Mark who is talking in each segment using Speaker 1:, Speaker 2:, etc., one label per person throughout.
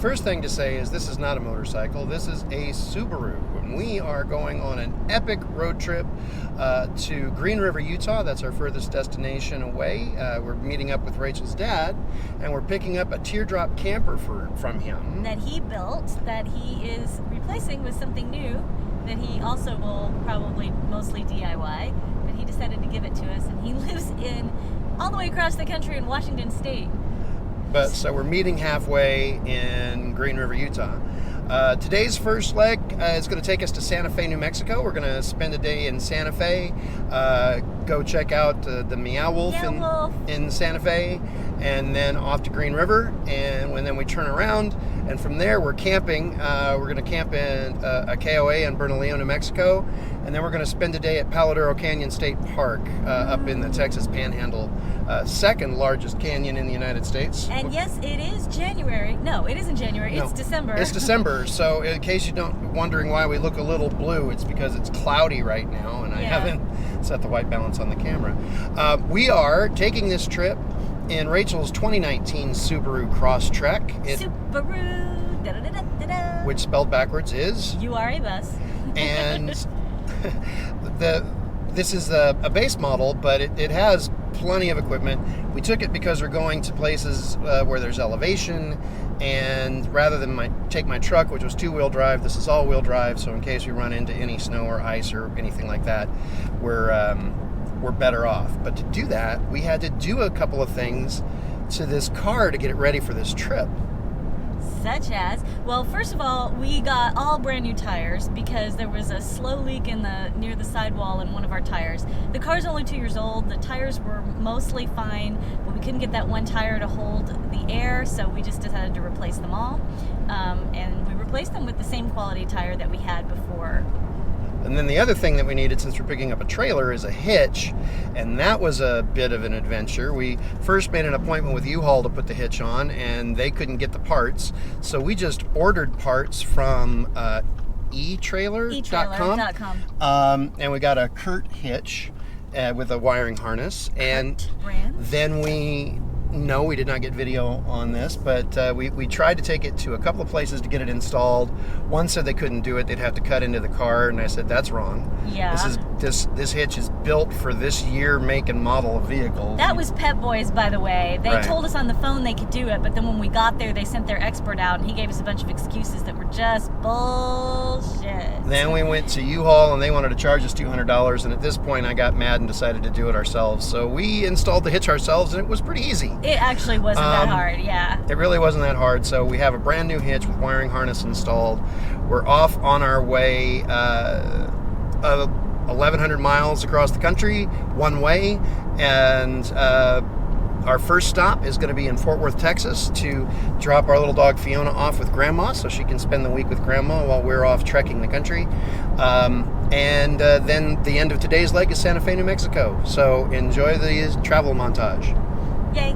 Speaker 1: First thing to say is this is not a motorcycle. This is a Subaru. And we are going on an epic road trip to Green River, Utah. That's our furthest destination away. We're meeting up with Rachel's dad, and we're picking up a Teardrop camper from him.
Speaker 2: That he built, that he is replacing with something new, that he also will probably mostly DIY, but he decided to give it to us, and he lives all the way across the country in Washington State.
Speaker 1: But so we're meeting halfway in Green River, Utah. Today's first leg is going to take us to Santa Fe, New Mexico. We're going to spend a day in Santa Fe, go check out the Meow Wolf in Santa Fe, and then off to Green River. And then we turn around, and from there we're camping. We're going to camp in a KOA in Bernalillo, New Mexico, and then we're going to spend a day at Palo Canyon State Park up in the Texas Panhandle, second largest canyon in the United States.
Speaker 2: And yes, it is January. No, it isn't January.
Speaker 1: No,
Speaker 2: it's December.
Speaker 1: It's December. So in case you don't wondering why we look a little blue, it's because it's cloudy right now, and I haven't set the white balance on the camera. We are taking this trip in Rachel's 2019 Subaru Crosstrek.
Speaker 2: Subaru, da-da-da-da-da-da.
Speaker 1: Which spelled backwards is?
Speaker 2: You are a bus.
Speaker 1: And this is a base model, but it has plenty of equipment. We took it because we're going to places where there's elevation, and rather than take my truck, which was two-wheel drive, this is all-wheel drive, so in case we run into any snow or ice or anything like that, we're better off. But to do that, we had to do a couple of things to this car to get it ready for this trip.
Speaker 2: Such as, well, first of all, we got all brand new tires because there was a slow leak near the sidewall in one of our tires. The car's only 2 years old. The tires were mostly fine, but we couldn't get that one tire to hold the air, so we just decided to replace them all. And we replaced them with the same quality tire that we had before.
Speaker 1: And then the other thing that we needed, since we're picking up a trailer, is a hitch, and that was a bit of an adventure. We first made an appointment with U-Haul to put the hitch on, and they couldn't get the parts, so we just ordered parts from eTrailer.com, and we got a Kurt hitch with a wiring harness, and then we did not get video on this, but we tried to take it to a couple of places to get it installed. One said they couldn't do it; they'd have to cut into the car, and I said that's wrong.
Speaker 2: Yeah.
Speaker 1: This hitch is built for this year, make, and model of vehicle.
Speaker 2: That was Pep Boys, by the way. They told us on the phone they could do it, but then when we got there, they sent their expert out, and he gave us a bunch of excuses that were just bullshit.
Speaker 1: Then we went to U-Haul, and they wanted to charge us $200, and at this point, I got mad and decided to do it ourselves. So we installed the hitch ourselves, and it was pretty easy.
Speaker 2: It actually wasn't that hard, yeah.
Speaker 1: It really wasn't that hard. So we have a brand new hitch with wiring harness installed. We're off on our way 1,100 miles across the country, one way, and our first stop is going to be in Fort Worth, Texas, to drop our little dog Fiona off with Grandma so she can spend the week with Grandma while we're off trekking the country. And then the end of today's leg is Santa Fe, New Mexico. So enjoy the travel montage.
Speaker 2: Yay.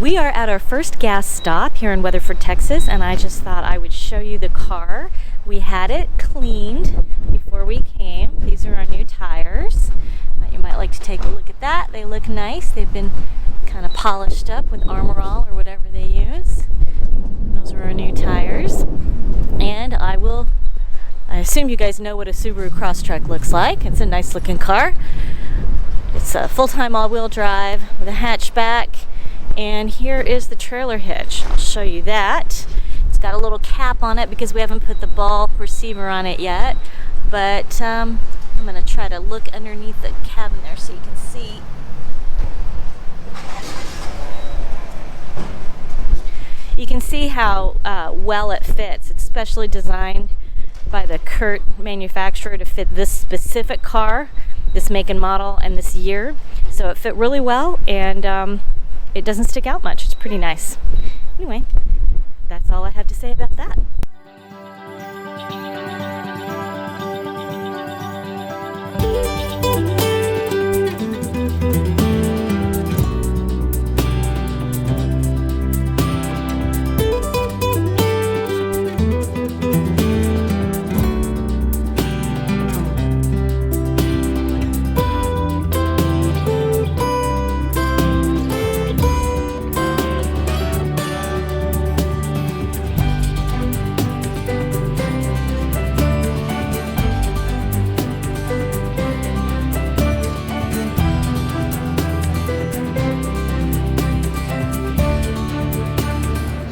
Speaker 2: We are at our first gas stop here in Weatherford, Texas, and I just thought I would show you the car. We had it cleaned before we came. These are our new tires. You might like to take a look at that. They look nice. They've been kind of polished up with Armor All or whatever they use. Those are our new tires. And I assume you guys know what a Subaru Crosstrek looks like. It's a nice looking car. It's a full-time all-wheel drive with a hatchback. And here is the trailer hitch. I'll show you that. It's got a little cap on it because we haven't put the ball receiver on it yet. But I'm going to try to look underneath the cabin there so you can see. see how well it fits. It's specially designed by the Kurt manufacturer to fit this specific car, this make and model, and this year. So it fit really well, and it doesn't stick out much. It's pretty nice. Anyway, that's all I have to say about that.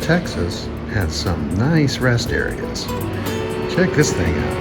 Speaker 1: Texas has some nice rest areas. Check this thing out.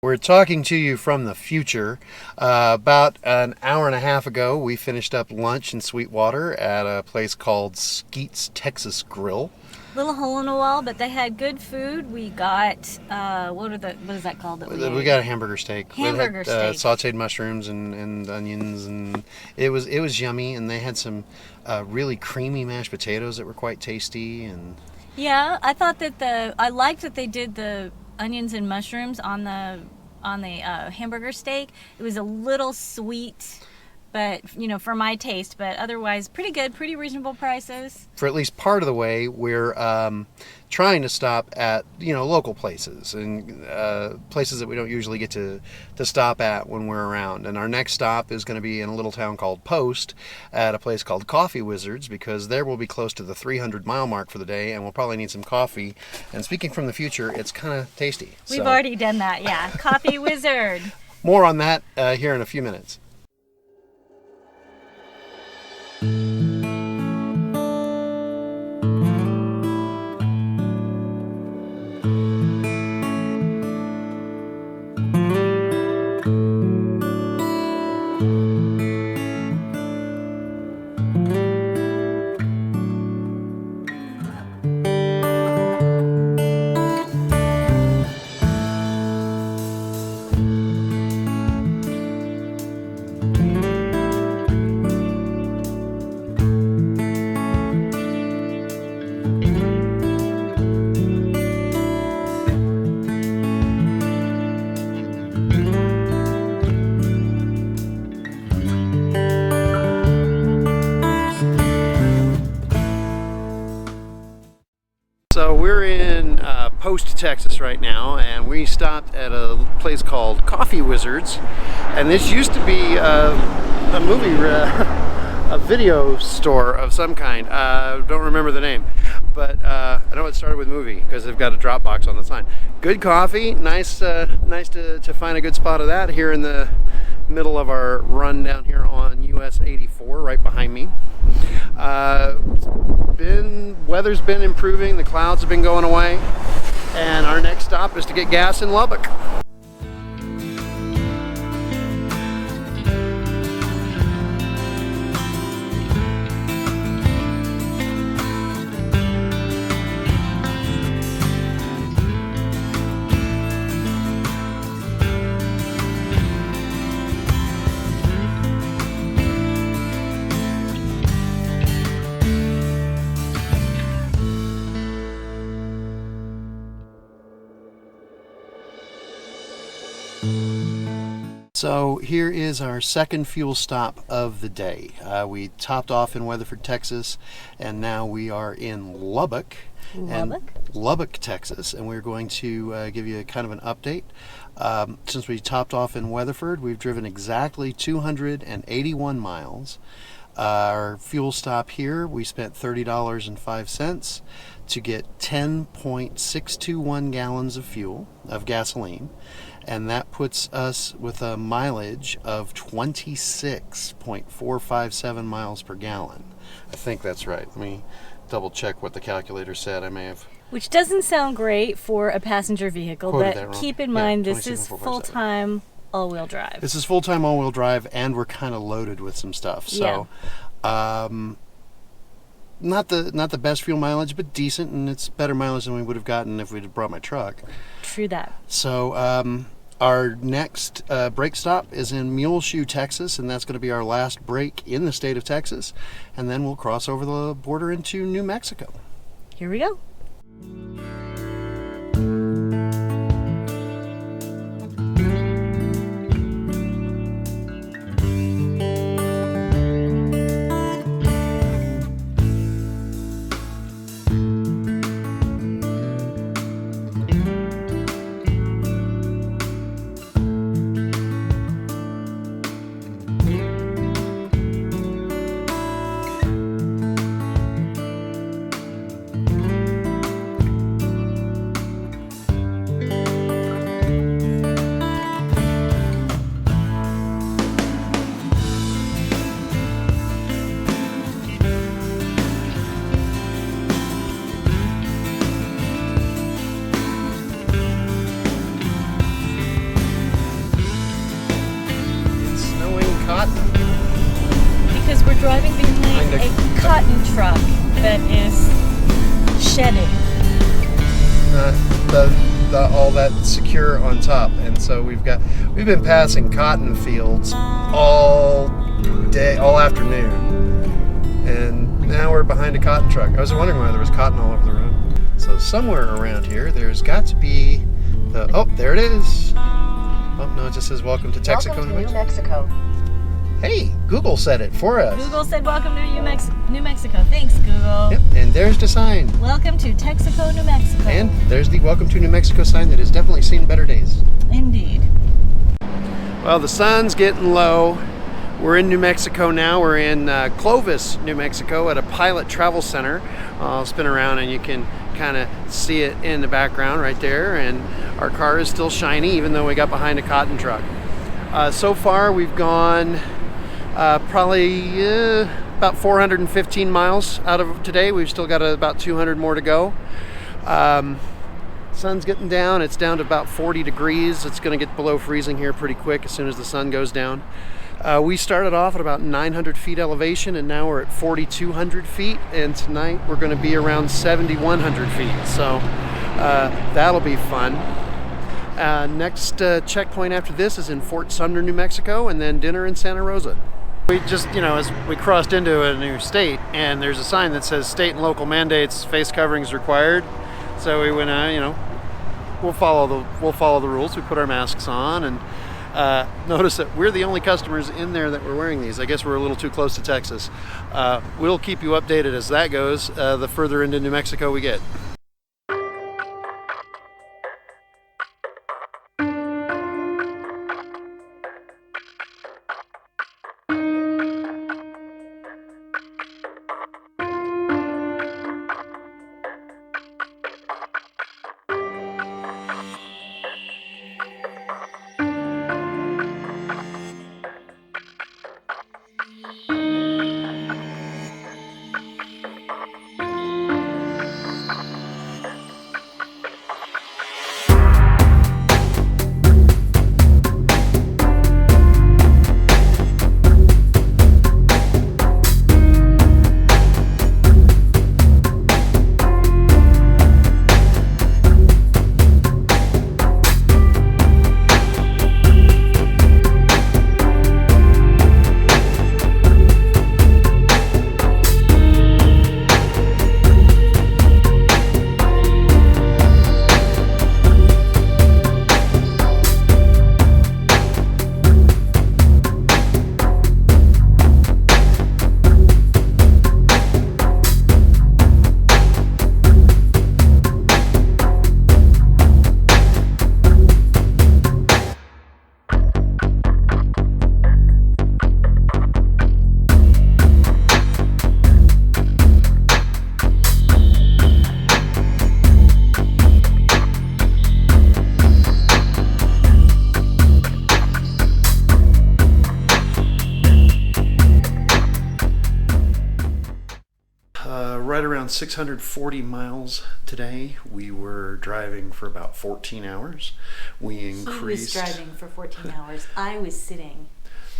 Speaker 1: We're talking to you from the future. About an hour and a half ago, we finished up lunch in Sweetwater at a place called Skeet's Texas Grill.
Speaker 2: Little hole in the wall, but they had good food. We got what is that called?
Speaker 1: We got a hamburger steak.
Speaker 2: Hamburger steak.
Speaker 1: Sautéed mushrooms and onions, and it was yummy. And they had some really creamy mashed potatoes that were quite tasty. And
Speaker 2: yeah, I thought that I liked that they did the onions and mushrooms on the hamburger steak. It was a little sweet, but for my taste, but otherwise pretty good, pretty reasonable prices.
Speaker 1: For at least part of the way, we're trying to stop at local places and places that we don't usually get to stop at when we're around. And our next stop is going to be in a little town called Post at a place called Coffee Wizards, because there we'll be close to the 300-mile mark for the day, and we'll probably need some coffee. And speaking from the future, it's kind of tasty.
Speaker 2: We've already done that, yeah. Coffee Wizard.
Speaker 1: More on that here in a few minutes. So we're in Post, Texas right now, and we stopped at a place called Coffee Wizards, and this used to be a movie, a video store of some kind. Don't remember the name, but I know it started with movie because they've got a drop box on the sign. Good coffee, nice to find a good spot of that here in the middle of our run down here on US 84, right behind me. Weather's been improving, the clouds have been going away, and our next stop is to get gas in Lubbock. So here is our second fuel stop of the day. We topped off in Weatherford, Texas, and now we are in Lubbock, Texas, and we're going to give you kind of an update. Since we topped off in Weatherford, we've driven exactly 281 miles. Our fuel stop here, we spent $30.05 to get 10.621 gallons of fuel, of gasoline, and that puts us with a mileage of 26.457 miles per gallon. I think that's right. Let me double check what the calculator said. I may have...
Speaker 2: Which doesn't sound great for a passenger vehicle, but keep in mind this is full-time all-wheel drive.
Speaker 1: This is full-time all-wheel drive, and we're kind of loaded with some stuff. So, not the best fuel mileage, but decent, and it's better mileage than we would have gotten if we'd have brought my truck.
Speaker 2: True that.
Speaker 1: So, our next break stop is in Muleshoe, Texas, and that's going to be our last break in the state of Texas, and then we'll cross over the border into New Mexico.
Speaker 2: Here we go. Because we're driving behind a cotton truck that is shedding.
Speaker 1: All that secure on top, and so we've been passing cotton fields all day, all afternoon, and now we're behind a cotton truck. I was wondering why there was cotton all over the road. So somewhere around here, there's got to be there it is. Oh no, it just says welcome to Texaco, New Mexico. Hey, Google said it for us.
Speaker 2: Google said welcome to New Mexico. Thanks, Google.
Speaker 1: Yep, and there's the sign.
Speaker 2: Welcome to Texaco, New Mexico.
Speaker 1: And there's the welcome to New Mexico sign that has definitely seen better days.
Speaker 2: Indeed.
Speaker 1: Well, the sun's getting low. We're in New Mexico now. We're in Clovis, New Mexico at a pilot travel center. I'll spin around and you can kind of see it in the background right there. And our car is still shiny even though we got behind a cotton truck. So far we've gone probably about 415 miles out of today. We've still got about 200 more to go. Sun's getting down. It's down to about 40 degrees. It's going to get below freezing here pretty quick as soon as the sun goes down. We started off at about 900 feet elevation, and now we're at 4,200 feet, and tonight we're going to be around 7,100 feet. So that'll be fun. Next checkpoint after this is in Fort Sumner, New Mexico, and then dinner in Santa Rosa. We just, as we crossed into a new state, and there's a sign that says state and local mandates, face coverings required. So we went, we'll follow the rules. We put our masks on, and notice that we're the only customers in there that were wearing these. I guess we're a little too close to Texas. We'll keep you updated as that goes, the further into New Mexico we get. around 640 miles today. We were driving for about 14 hours. We increased.
Speaker 2: He was driving for 14 hours. I was sitting.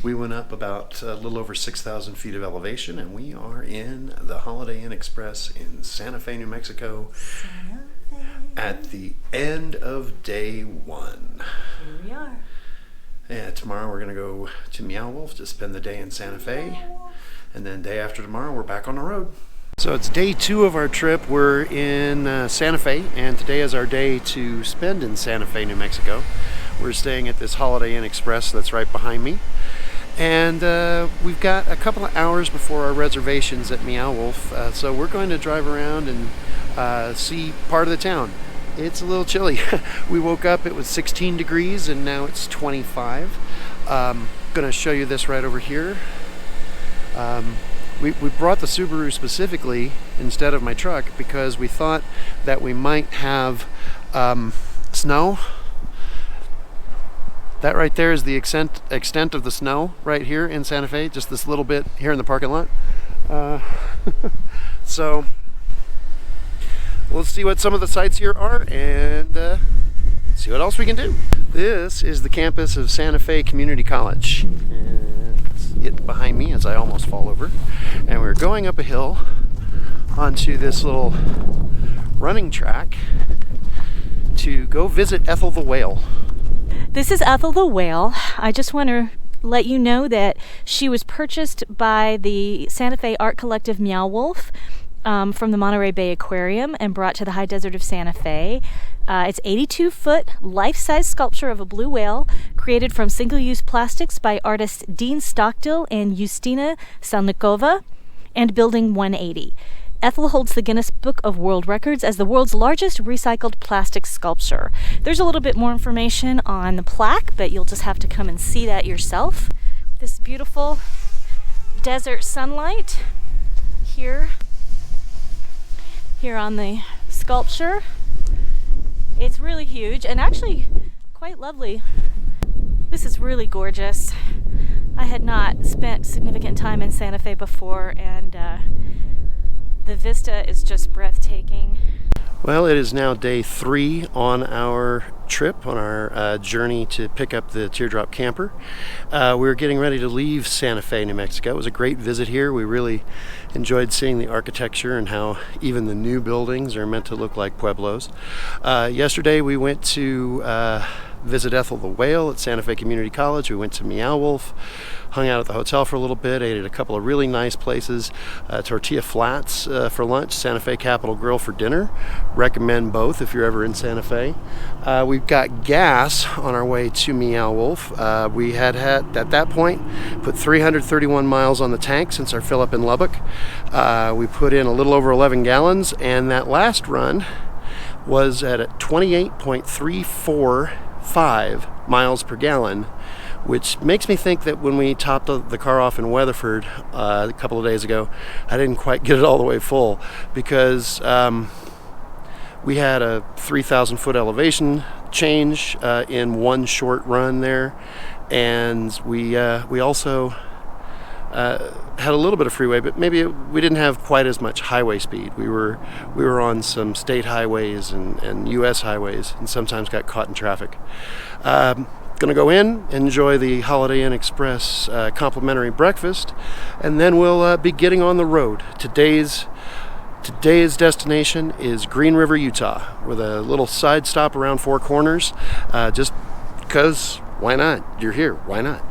Speaker 1: We went up about a little over 6,000 feet of elevation, and we are in the Holiday Inn Express in Santa Fe, New Mexico, at the end of day one.
Speaker 2: Here we are.
Speaker 1: Yeah, tomorrow we're going to go to Meow Wolf to spend the day in Santa Fe, and then day after tomorrow we're back on the road. So it's day 2 of our trip. We're in Santa Fe, and today is our day to spend in Santa Fe, New Mexico. We're staying at this Holiday Inn Express that's right behind me. And we've got a couple of hours before our reservations at Meow Wolf, so we're going to drive around and see part of the town. It's a little chilly. We woke up, it was 16 degrees, and now it's 25. I'm going to show you this right over here. We brought the Subaru specifically instead of my truck because we thought that we might have snow. That right there is the extent of the snow right here in Santa Fe, just this little bit here in the parking lot. So we'll see what some of the sights here are and see what else we can do. This is the campus of Santa Fe Community College. And get behind me as I almost fall over. And we're going up a hill onto this little running track to go visit Ethel the whale.
Speaker 2: This is Ethel the whale. I just want to let you know that she was purchased by the Santa Fe Art Collective Meow Wolf from the Monterey Bay Aquarium and brought to the high desert of Santa Fe. It's 82-foot life-size sculpture of a blue whale created from single-use plastics by artists Dean Stockdill and Justina Salnikova and Building 180. Ethel holds the Guinness Book of World Records as the world's largest recycled plastic sculpture. There's a little bit more information on the plaque, but you'll just have to come and see that yourself. This beautiful desert sunlight here on the sculpture. It's really huge and actually quite lovely. This is really gorgeous. I had not spent significant time in Santa Fe before, and the vista is just breathtaking.
Speaker 1: Well, it is now day 3 on our trip, on our journey to pick up the Teardrop camper. We're getting ready to leave Santa Fe, New Mexico. It was a great visit here. We really enjoyed seeing the architecture and how even the new buildings are meant to look like pueblos. Yesterday we went to visit Ethel the whale at Santa Fe Community College. We went to Meow Wolf, hung out at the hotel for a little bit, ate at a couple of really nice places. Tortilla Flats for lunch, Santa Fe Capitol Grill for dinner. Recommend both if you're ever in Santa Fe. We've got gas on our way to Meow Wolf. We had at that point put 331 miles on the tank since our fill up in Lubbock. We put in a little over 11 gallons, and that last run was at 28.345 miles per gallon, which makes me think that when we topped the car off in Weatherford a couple of days ago, I didn't quite get it all the way full because we had a 3,000 foot elevation change in one short run there, and we also had a little bit of freeway, but maybe we didn't have quite as much highway speed. We were on some state highways and U.S. highways, and sometimes got caught in traffic. Gonna go in, enjoy the Holiday Inn Express complimentary breakfast, and then we'll be getting on the road. Today's destination is Green River, Utah, with a little side stop around Four Corners, just because why not? You're here, why not?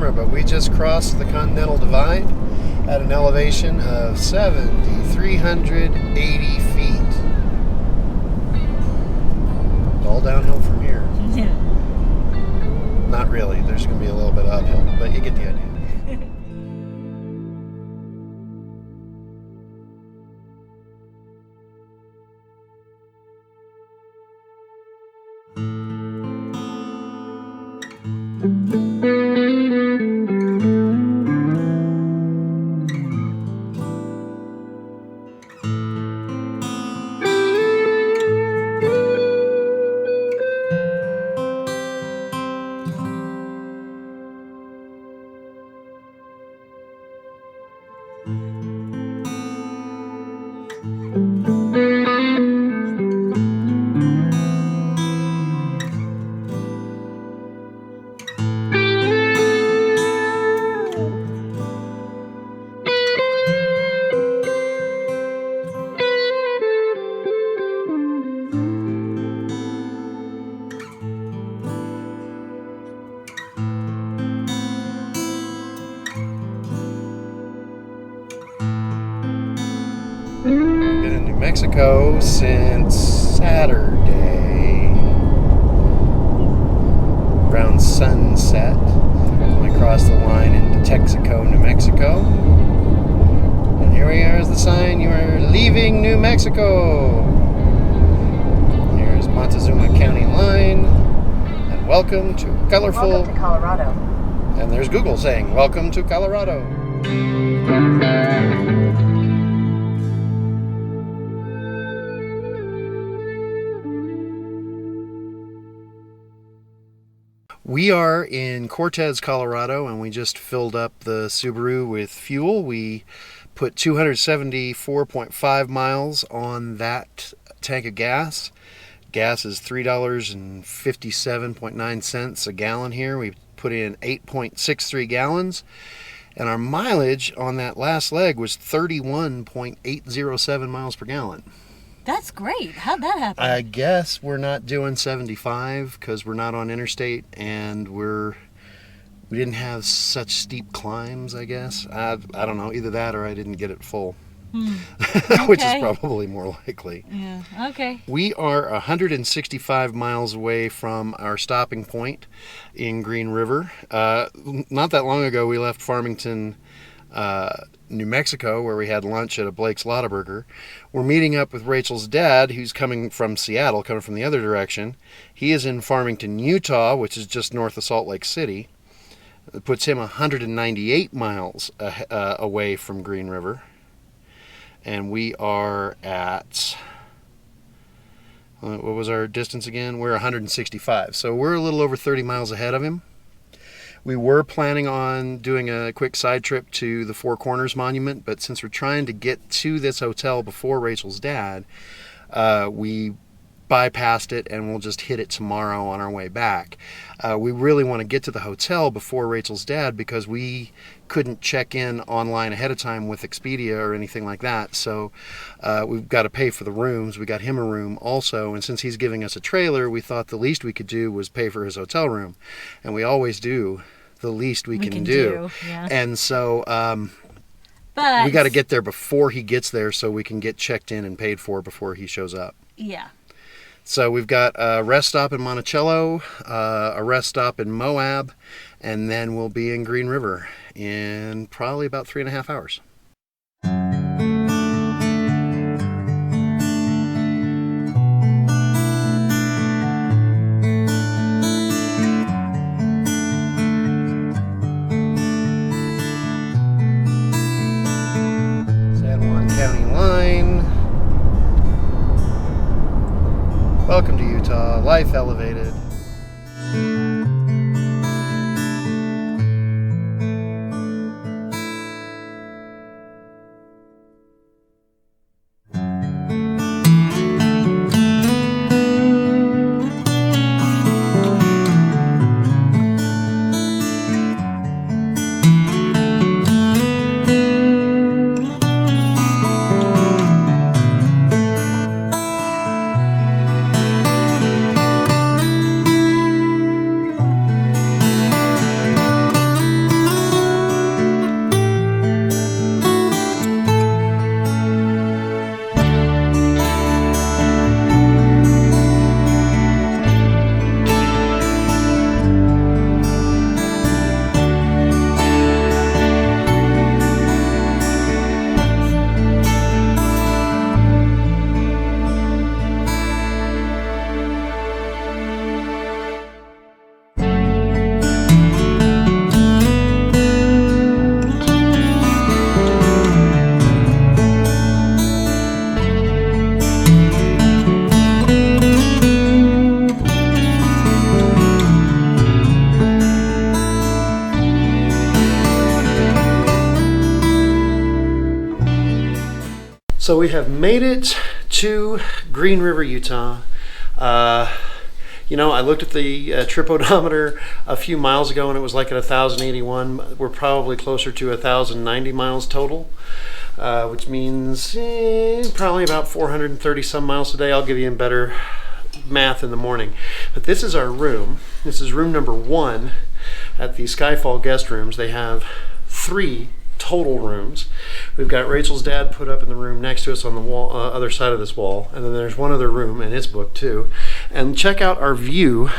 Speaker 1: camera, but we just crossed the Continental Divide at an elevation of 7,380 feet. All downhill from here. Not really. There's going to be a little bit of uphill, but you get the idea. Been in New Mexico since Saturday, around sunset, when we crossed the line into Texaco, New Mexico. And here we are as the sign, you are leaving New Mexico. Here's Montezuma County line, and welcome to colorful...
Speaker 3: Welcome to Colorado.
Speaker 1: And there's Google saying, welcome to Colorado. We are in Cortez, Colorado, and we just filled up the Subaru with fuel. We put 274.5 miles on that tank of gas. Gas is $3.57.9 a gallon here. We put in 8.63 gallons, and our mileage on that last leg was 31.807 miles per gallon.
Speaker 2: That's great. How'd that happen?
Speaker 1: I guess we're not doing 75 because we're not on interstate, and we didn't have such steep climbs, I guess. I don't know, either that or I didn't get it full. Which is probably more likely.
Speaker 2: Yeah, okay.
Speaker 1: We are 165 miles away from our stopping point in Green River. Not that long ago, we left Farmington, New Mexico, where we had lunch at a Blake's Lottaburger. We're meeting up with Rachel's dad, who's coming from Seattle, coming from the other direction. He is in Farmington, Utah, which is just north of Salt Lake City. It puts him 198 miles away from Green River. And we are at, what was our distance again? We're 165. So we're a little over 30 miles ahead of him. We were planning on doing a quick side trip to the Four Corners Monument, but since we're trying to get to this hotel before Rachel's dad, we bypassed it and we'll just hit it tomorrow on our way back. We really want to get to the hotel before Rachel's dad because we couldn't check in online ahead of time with Expedia or anything like that. So we've got to pay for the rooms. We got him a room also, and since he's giving us a trailer, we thought the least we could do was pay for his hotel room, and we always do the least we can do.
Speaker 2: Yeah.
Speaker 1: And so
Speaker 2: but
Speaker 1: we got to get there before he gets there so we can get checked in and paid for before he shows up.
Speaker 2: Yeah.
Speaker 1: So we've got a rest stop in Monticello, a rest stop in Moab, and then we'll be in Green River in probably about 3.5 hours. San Juan County line. Welcome to Utah, life elevated. So we have made it to Green River, Utah. You know, I looked at the trip odometer a few miles ago and it was like at 1,081. We're probably closer to 1,090 miles total, which means probably about 430 some miles today. I'll give you better math in the morning. But this is our room. This is room number 1 at the Skyfall guest rooms. They have 3 total rooms. We've got Rachel's dad put up in the room next to us on the wall, other side of this wall, and then there's one other room and it's booked too. And check out our view.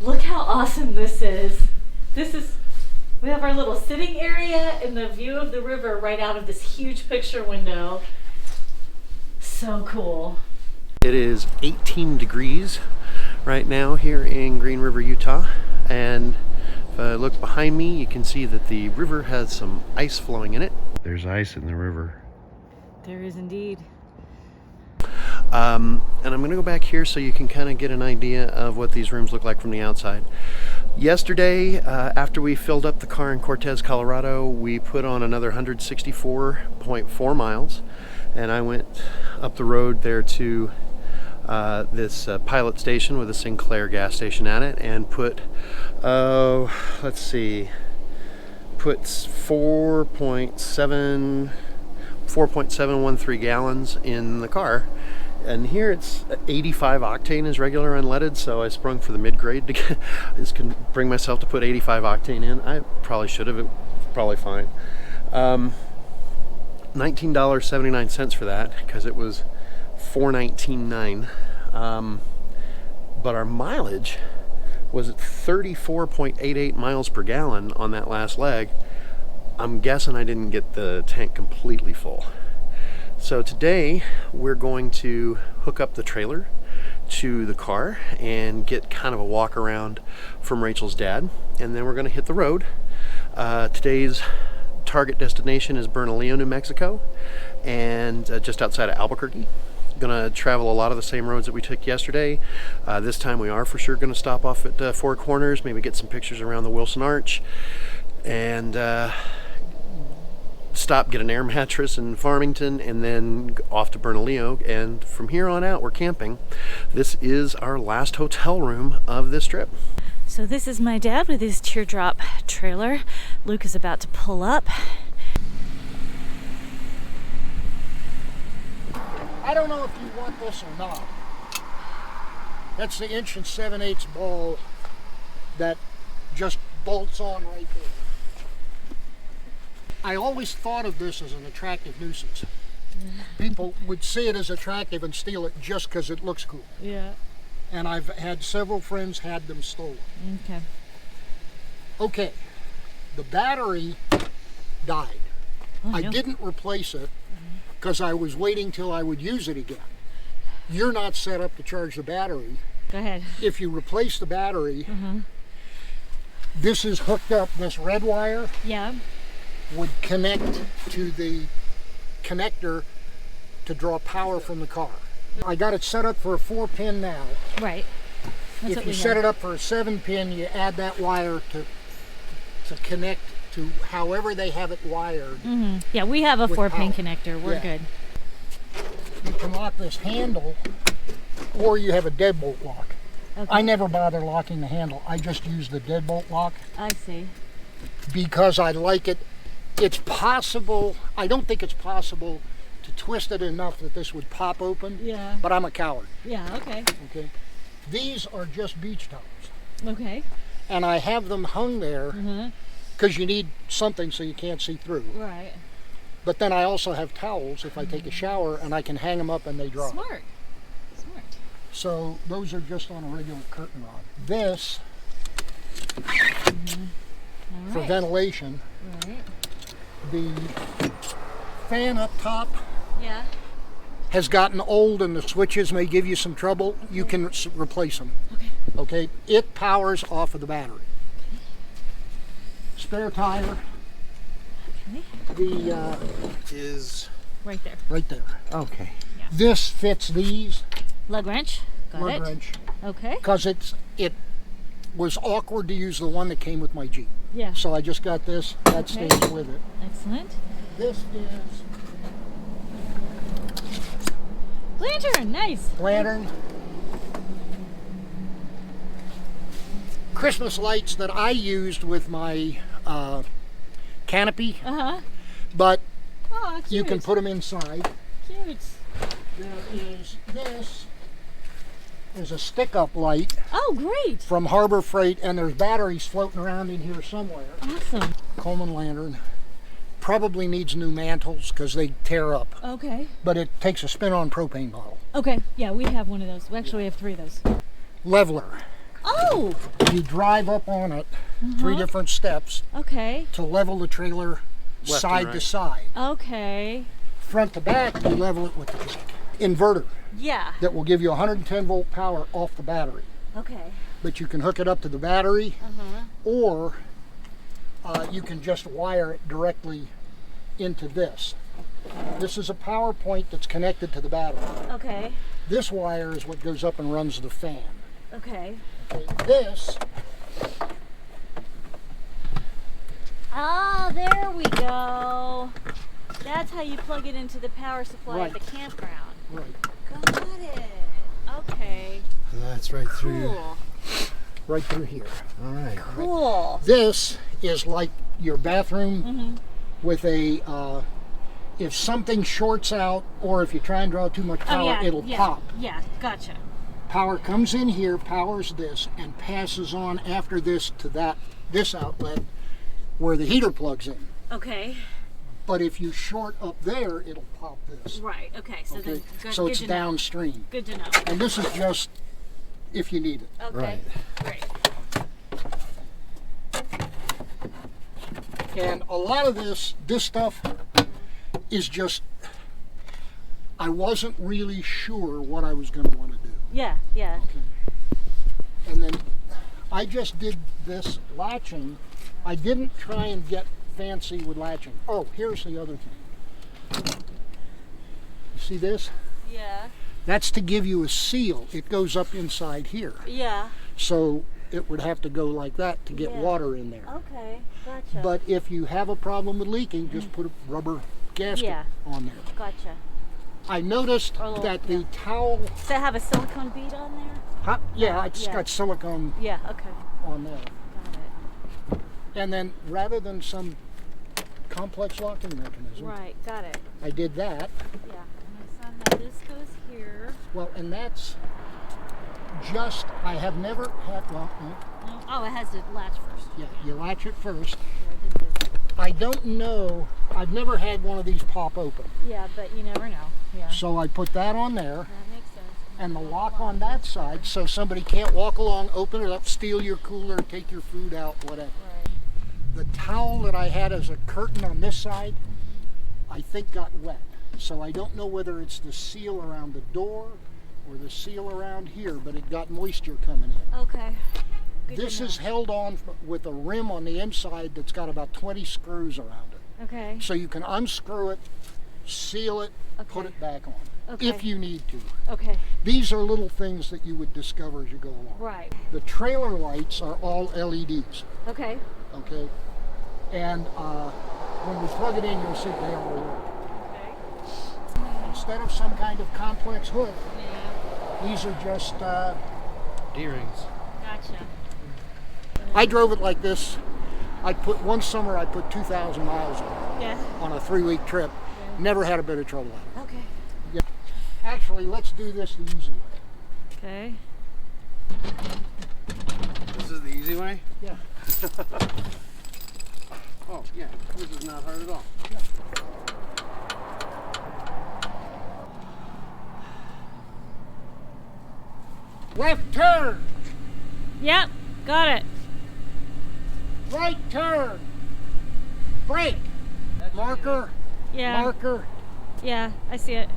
Speaker 2: Look how awesome this is. We have our little sitting area and the view of the river right out of this huge picture window. So cool.
Speaker 1: It is 18 degrees right now here in Green River, Utah, and if I look behind me, you can see that the river has some ice flowing in it. There's ice in the river.
Speaker 2: There is indeed.
Speaker 1: And I'm going to go back here so you can kind of get an idea of what these rooms look like from the outside. Yesterday, after we filled up the car in Cortez, Colorado, we put on another 164.4 miles, and I went up the road there to this pilot station with a Sinclair gas station at it, and put, let's see, put 4.713 gallons in the car. And here it's 85 octane is regular unleaded, so I sprung for the mid-grade to get, I just can bring myself to put 85 octane in. I probably should have, it was probably fine. $19.79 for that, because it was $4.19.9. But our mileage was at 34.88 miles per gallon on that last leg. I'm guessing I didn't get the tank completely full. So today we're going to hook up the trailer to the car and get kind of a walk around from Rachel's dad, and then we're going to hit the road. Today's target destination is Bernalillo, New Mexico, and just outside of Albuquerque. Gonna travel a lot of the same roads that we took yesterday. This time we are for sure gonna stop off at Four Corners, maybe get some pictures around the Wilson Arch, and stop, get an air mattress in Farmington, and then off to Bernalillo. And from here on out, we're camping. This is our last hotel room of this trip.
Speaker 2: So this is my dad with his Teardrop trailer. Luke is about to pull up.
Speaker 3: I don't know if you want this or not. That's the 1 7/8 ball that just bolts on right there. I always thought of this as an attractive nuisance. People would see it as attractive and steal it just because it looks cool.
Speaker 2: Yeah.
Speaker 3: And I've had several friends had them stolen.
Speaker 2: Okay.
Speaker 3: Okay, the battery died.
Speaker 2: Oh,
Speaker 3: I
Speaker 2: no.
Speaker 3: didn't replace it because I was waiting till I would use it again. You're not set up to charge the battery.
Speaker 2: Go ahead.
Speaker 3: If you replace the battery, this is hooked up, this red wire
Speaker 2: Yeah.
Speaker 3: would connect to the connector to draw power from the car. I got it set up for a 4-pin now.
Speaker 2: Right. That's
Speaker 3: If
Speaker 2: what
Speaker 3: you
Speaker 2: we
Speaker 3: set
Speaker 2: have.
Speaker 3: it up for a 7-pin, you add that wire to connect to however they have it wired.
Speaker 2: Yeah, we have a
Speaker 3: with
Speaker 2: 4-pin
Speaker 3: power.
Speaker 2: connector. We're
Speaker 3: Yeah.
Speaker 2: good.
Speaker 3: You can lock this handle, or you have a deadbolt lock.
Speaker 2: Okay.
Speaker 3: I never bother locking the handle. I just use the deadbolt lock
Speaker 2: I see.
Speaker 3: because I like it. It's possible, I don't think it's possible to twist it enough that this would pop open,
Speaker 2: Yeah.
Speaker 3: but I'm a coward,
Speaker 2: Yeah, okay.
Speaker 3: okay? These are just beach towels,
Speaker 2: Okay.
Speaker 3: and I have them hung there
Speaker 2: Uh-huh.
Speaker 3: because you need something so you can't see through.
Speaker 2: Right.
Speaker 3: But then I also have towels if I take a shower, and I can hang them up and they dry.
Speaker 2: Smart. Smart.
Speaker 3: So those are just on a regular curtain rod. This,
Speaker 2: All
Speaker 3: for
Speaker 2: right.
Speaker 3: ventilation,
Speaker 2: Right.
Speaker 3: the fan up top
Speaker 2: Yeah.
Speaker 3: has gotten old and the switches may give you some trouble. You can replace them.
Speaker 2: Okay.
Speaker 3: Okay, it powers off of the battery. Spare tire,
Speaker 2: Okay.
Speaker 3: the
Speaker 1: Is
Speaker 2: Right there.
Speaker 3: right there.
Speaker 1: okay.
Speaker 3: This fits these
Speaker 2: Lug wrench. Got
Speaker 3: lug
Speaker 2: it.
Speaker 3: wrench
Speaker 2: Okay.
Speaker 3: because it was awkward to use the one that came with my Jeep.
Speaker 2: Yeah.
Speaker 3: So I just got this. That
Speaker 2: Okay.
Speaker 3: stays with it.
Speaker 2: Excellent.
Speaker 3: This is
Speaker 2: Lantern, nice.
Speaker 3: Lantern. Christmas lights that I used with my canopy, but
Speaker 2: Oh, cute.
Speaker 3: you can put them inside.
Speaker 2: Cute.
Speaker 3: There is this. Is a stick-up light
Speaker 2: Oh, great.
Speaker 3: from Harbor Freight, and there's batteries floating around in here somewhere.
Speaker 2: Awesome.
Speaker 3: Coleman lantern. Probably needs new mantles because they tear up,
Speaker 2: Okay.
Speaker 3: but it takes a spin-on propane bottle.
Speaker 2: Okay, yeah, we have one of those. Actually, we have 3 of those.
Speaker 3: Leveler.
Speaker 2: Oh,
Speaker 3: You drive up on it, 3 different steps
Speaker 2: okay.
Speaker 3: to level the trailer
Speaker 1: Left
Speaker 3: side
Speaker 1: and
Speaker 3: to
Speaker 1: right.
Speaker 3: side.
Speaker 2: Okay.
Speaker 3: Front to back, you level it with the jack. Inverter
Speaker 2: Yeah.
Speaker 3: that will give you 110 volt power off the battery.
Speaker 2: Okay.
Speaker 3: But you can hook it up to the battery, or you can just wire it directly into this. This is a power point that's connected to the battery.
Speaker 2: Okay.
Speaker 3: This wire is what goes up and runs the fan.
Speaker 2: Okay.
Speaker 3: Okay, this,
Speaker 2: Oh, there we go. That's how you plug it into the power supply at the campground.
Speaker 3: right,
Speaker 2: Got it. Okay.
Speaker 1: That's right
Speaker 2: Cool.
Speaker 3: right through here.
Speaker 1: All right.
Speaker 2: Cool.
Speaker 3: This is like your bathroom with a, if something shorts out or if you try and draw too much power, it'll pop.
Speaker 2: Yeah, gotcha.
Speaker 3: Power comes in here, powers this, and passes on after this to this outlet where the heater plugs in.
Speaker 2: Okay.
Speaker 3: But if you short up there, it'll pop this.
Speaker 2: Right. Okay. So
Speaker 3: Okay,
Speaker 2: then, good,
Speaker 3: so
Speaker 2: good
Speaker 3: it's
Speaker 2: to
Speaker 3: downstream.
Speaker 2: know. Good to know.
Speaker 3: And this is just if you need it.
Speaker 2: Okay.
Speaker 1: Right.
Speaker 2: Great.
Speaker 3: And a lot of this stuff is just, I wasn't really sure what I was going to want to do.
Speaker 2: Yeah. Yeah.
Speaker 3: And then I just did this latching. I didn't try and get fancy with latching. Oh, here's the other thing. You see this?
Speaker 2: Yeah.
Speaker 3: That's to give you a seal. It goes up inside here.
Speaker 2: Yeah.
Speaker 3: So it would have to go like that to get
Speaker 2: Yeah.
Speaker 3: water in there.
Speaker 2: Okay. Gotcha.
Speaker 3: But if you have a problem with leaking, just put a rubber gasket
Speaker 2: Yeah.
Speaker 3: on there.
Speaker 2: Gotcha.
Speaker 3: I noticed
Speaker 2: Or a little-
Speaker 3: that the towel,
Speaker 2: Does that have a silicone bead on there?
Speaker 3: yeah, it's
Speaker 2: Yeah.
Speaker 3: got silicone
Speaker 2: Yeah. Okay.
Speaker 3: on there.
Speaker 2: Got it.
Speaker 3: And then rather than some complex locking mechanism,
Speaker 2: Right. Got it.
Speaker 3: I did that.
Speaker 2: Yeah. And I saw how this goes here.
Speaker 3: Well, and that's just, I have never had, well, no,
Speaker 2: Oh, it has to latch first.
Speaker 3: yeah, you latch it first.
Speaker 2: Yeah, I didn't do that.
Speaker 3: I don't know, I've never had one of these pop open.
Speaker 2: Yeah, but you never know. Yeah.
Speaker 3: So I put that on there.
Speaker 2: That makes sense.
Speaker 3: And the lock on that side, so somebody can't walk along, open it up, steal your cooler, take your food out, whatever.
Speaker 2: Right.
Speaker 3: The towel that I had as a curtain on this side, I think got wet. So I don't know whether it's the seal around the door or the seal around here, but it got moisture coming in.
Speaker 2: Okay. Good to
Speaker 3: This
Speaker 2: know.
Speaker 3: is held on with a rim on the inside that's got about 20 screws around it.
Speaker 2: Okay.
Speaker 3: So you can unscrew it, seal it, put
Speaker 2: Okay.
Speaker 3: it back on,
Speaker 2: Okay.
Speaker 3: if you need to.
Speaker 2: Okay.
Speaker 3: These are little things that you would discover as you go along.
Speaker 2: Right.
Speaker 3: The trailer lights are all LEDs,
Speaker 2: Okay.
Speaker 3: okay? And when we plug it in, you'll see they all work.
Speaker 2: Okay.
Speaker 3: Instead of some kind of complex hood,
Speaker 2: Yeah.
Speaker 3: these are just,
Speaker 1: D-rings.
Speaker 2: Gotcha.
Speaker 3: I drove it like this. One summer I put 2,000 miles on it
Speaker 2: Yeah.
Speaker 3: on a 3-week trip.
Speaker 2: Yeah.
Speaker 3: Never had a bit of trouble at
Speaker 2: Okay.
Speaker 3: it. Actually, let's do this the easy way.
Speaker 2: Okay.
Speaker 1: This is the easy way?
Speaker 3: Yeah.
Speaker 1: Oh, yeah. This is not hard at all.
Speaker 3: Left turn,
Speaker 2: Yep. Got it.
Speaker 3: right turn, brake, marker,
Speaker 2: Yeah.
Speaker 3: marker,
Speaker 2: Yeah. I see it.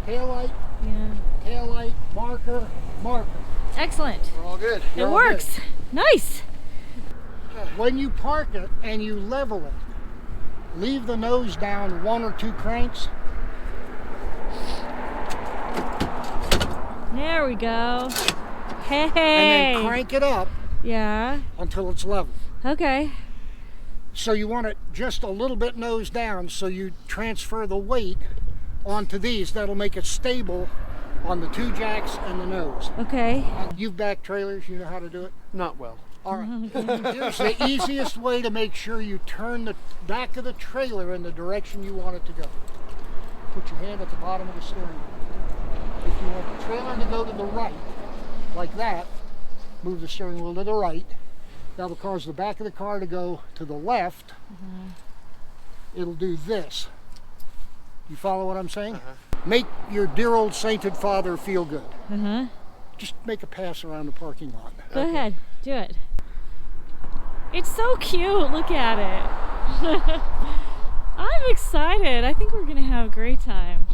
Speaker 3: taillight,
Speaker 2: Yeah.
Speaker 3: taillight, marker, marker.
Speaker 2: Excellent.
Speaker 1: We're all good.
Speaker 2: It
Speaker 3: all
Speaker 2: works. Nice.
Speaker 3: When you park it and you level it, leave the nose down 1 or 2 cranks.
Speaker 2: There we go. Hey.
Speaker 3: And then crank it up
Speaker 2: Yeah.
Speaker 3: until it's level.
Speaker 2: Okay.
Speaker 3: So you want it just a little bit nose down, so you transfer the weight onto these. That'll make it stable on the 2 jacks and the nose.
Speaker 2: Okay.
Speaker 3: You've backed trailers, you know how to do it?
Speaker 1: Not well.
Speaker 3: All right. Here's the easiest way to make sure you turn the back of the trailer in the direction you want it to go. Put your hand at the bottom of the steering wheel. If you want the trailer to go to the right, like that, move the steering wheel to the right. That'll cause the back of the car to go to the left. It'll do this. You follow what I'm saying? Make your dear old sainted father feel good. Just make a pass around the parking lot.
Speaker 2: Go ahead, do it. It's so cute, look at it. I'm excited. I think we're gonna have a great time.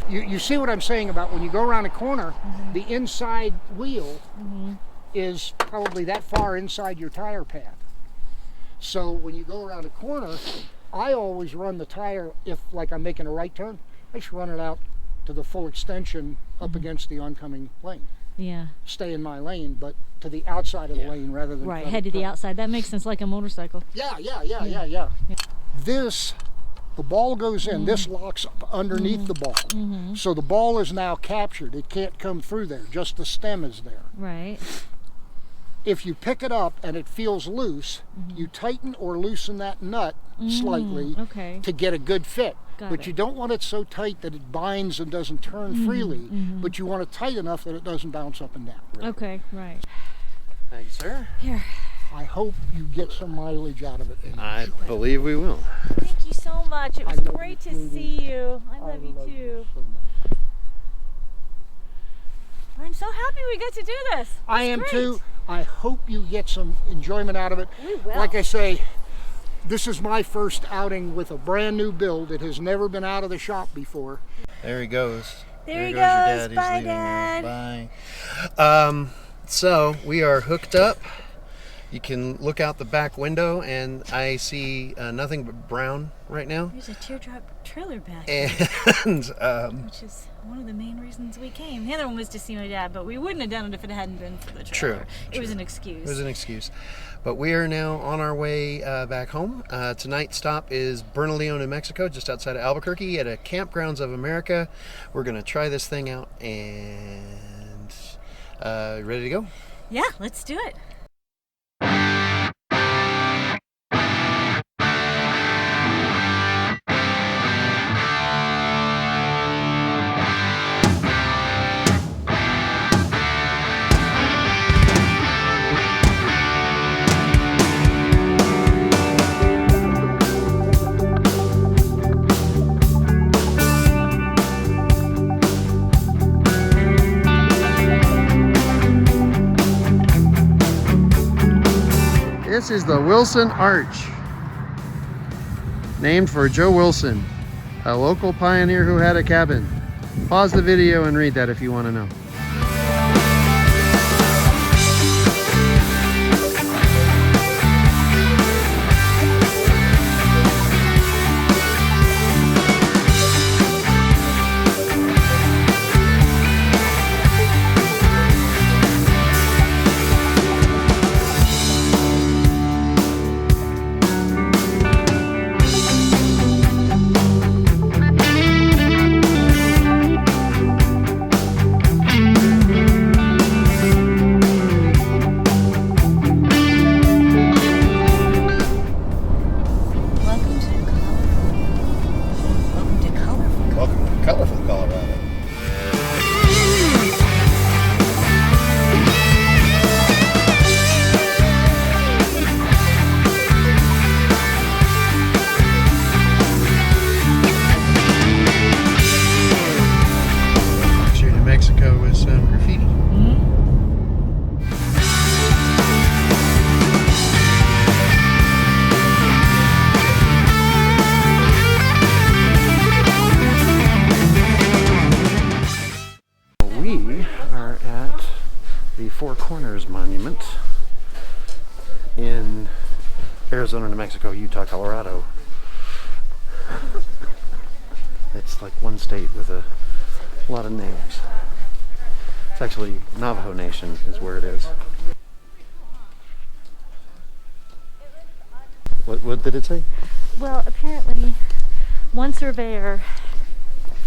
Speaker 3: You see what I'm saying about when you go around a corner, the inside wheel is probably that far inside your tire path. So when you go around a corner, I always run the tire, if like I'm making a right turn, I just run it out to the full extension up against the oncoming lane.
Speaker 2: Yeah.
Speaker 3: Stay in my lane, but to the outside of the lane rather than
Speaker 2: right, head to the outside. That makes sense, like a motorcycle.
Speaker 3: Yeah. This, the ball goes in, this locks up underneath the ball. So the ball is now captured. It can't come through there, just the stem is there.
Speaker 2: Right.
Speaker 3: If you pick it up and it feels loose, you tighten or loosen that nut slightly to get a good fit. But you don't want it so tight that it binds and doesn't turn freely, but you want it tight enough that it doesn't bounce up and down.
Speaker 2: Okay, right.
Speaker 1: Thank you, sir.
Speaker 2: Here.
Speaker 3: I hope you get some mileage out of it.
Speaker 1: I believe we will.
Speaker 2: Thank you so much. It was great to see you. I love you too.
Speaker 3: So much.
Speaker 2: I'm so happy we got to do this.
Speaker 3: I am too. I hope you get some enjoyment out of it.
Speaker 2: We will.
Speaker 3: Like I say, this is my first outing with a brand new build. It has never been out of the shop before.
Speaker 1: There he goes.
Speaker 2: There he
Speaker 1: goes your
Speaker 2: goes.
Speaker 1: dad. He's
Speaker 2: Bye,
Speaker 1: leaving
Speaker 2: Dad.
Speaker 1: you. Bye. So we are hooked up. You can look out the back window, and I see nothing but brown right now.
Speaker 2: There's a Teardrop trailer back,
Speaker 1: And
Speaker 2: which is one of the main reasons we came. The other one was to see my dad, but we wouldn't have done it if it hadn't been for the trailer. It was an excuse.
Speaker 1: It was an excuse. But we are now on our way back home. Tonight's stop is Bernalillo, New Mexico, just outside of Albuquerque at a Campgrounds of America. We're going to try this thing out, and ready to go?
Speaker 2: Yeah, let's do it.
Speaker 1: This is the Wilson Arch, named for Joe Wilson, a local pioneer who had a cabin. Pause the video and read that if you want to know. Four Corners Monument in Arizona, New Mexico, Utah, Colorado. It's like one state with a lot of names. It's actually Navajo Nation is where it is. What did it say?
Speaker 2: Well, apparently one surveyor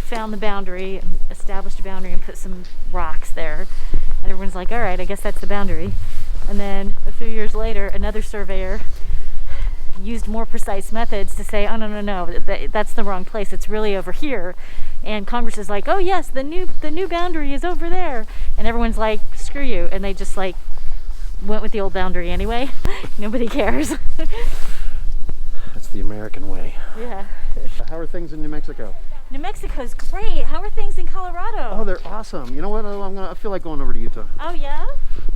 Speaker 2: found the boundary and established a boundary and put some rocks there. And everyone's like, all right, I guess that's the boundary. And then a few years later, another surveyor used more precise methods to say, oh, no, that's the wrong place. It's really over here. And Congress is like, oh, yes, the new boundary is over there. And everyone's like, screw you. And they just like went with the old boundary anyway. Nobody cares.
Speaker 1: That's the American way.
Speaker 2: Yeah.
Speaker 1: How are things in New Mexico?
Speaker 2: New Mexico's great. How are things in Colorado?
Speaker 1: Oh, they're awesome. You know what? I feel like going over to Utah.
Speaker 2: Oh, yeah?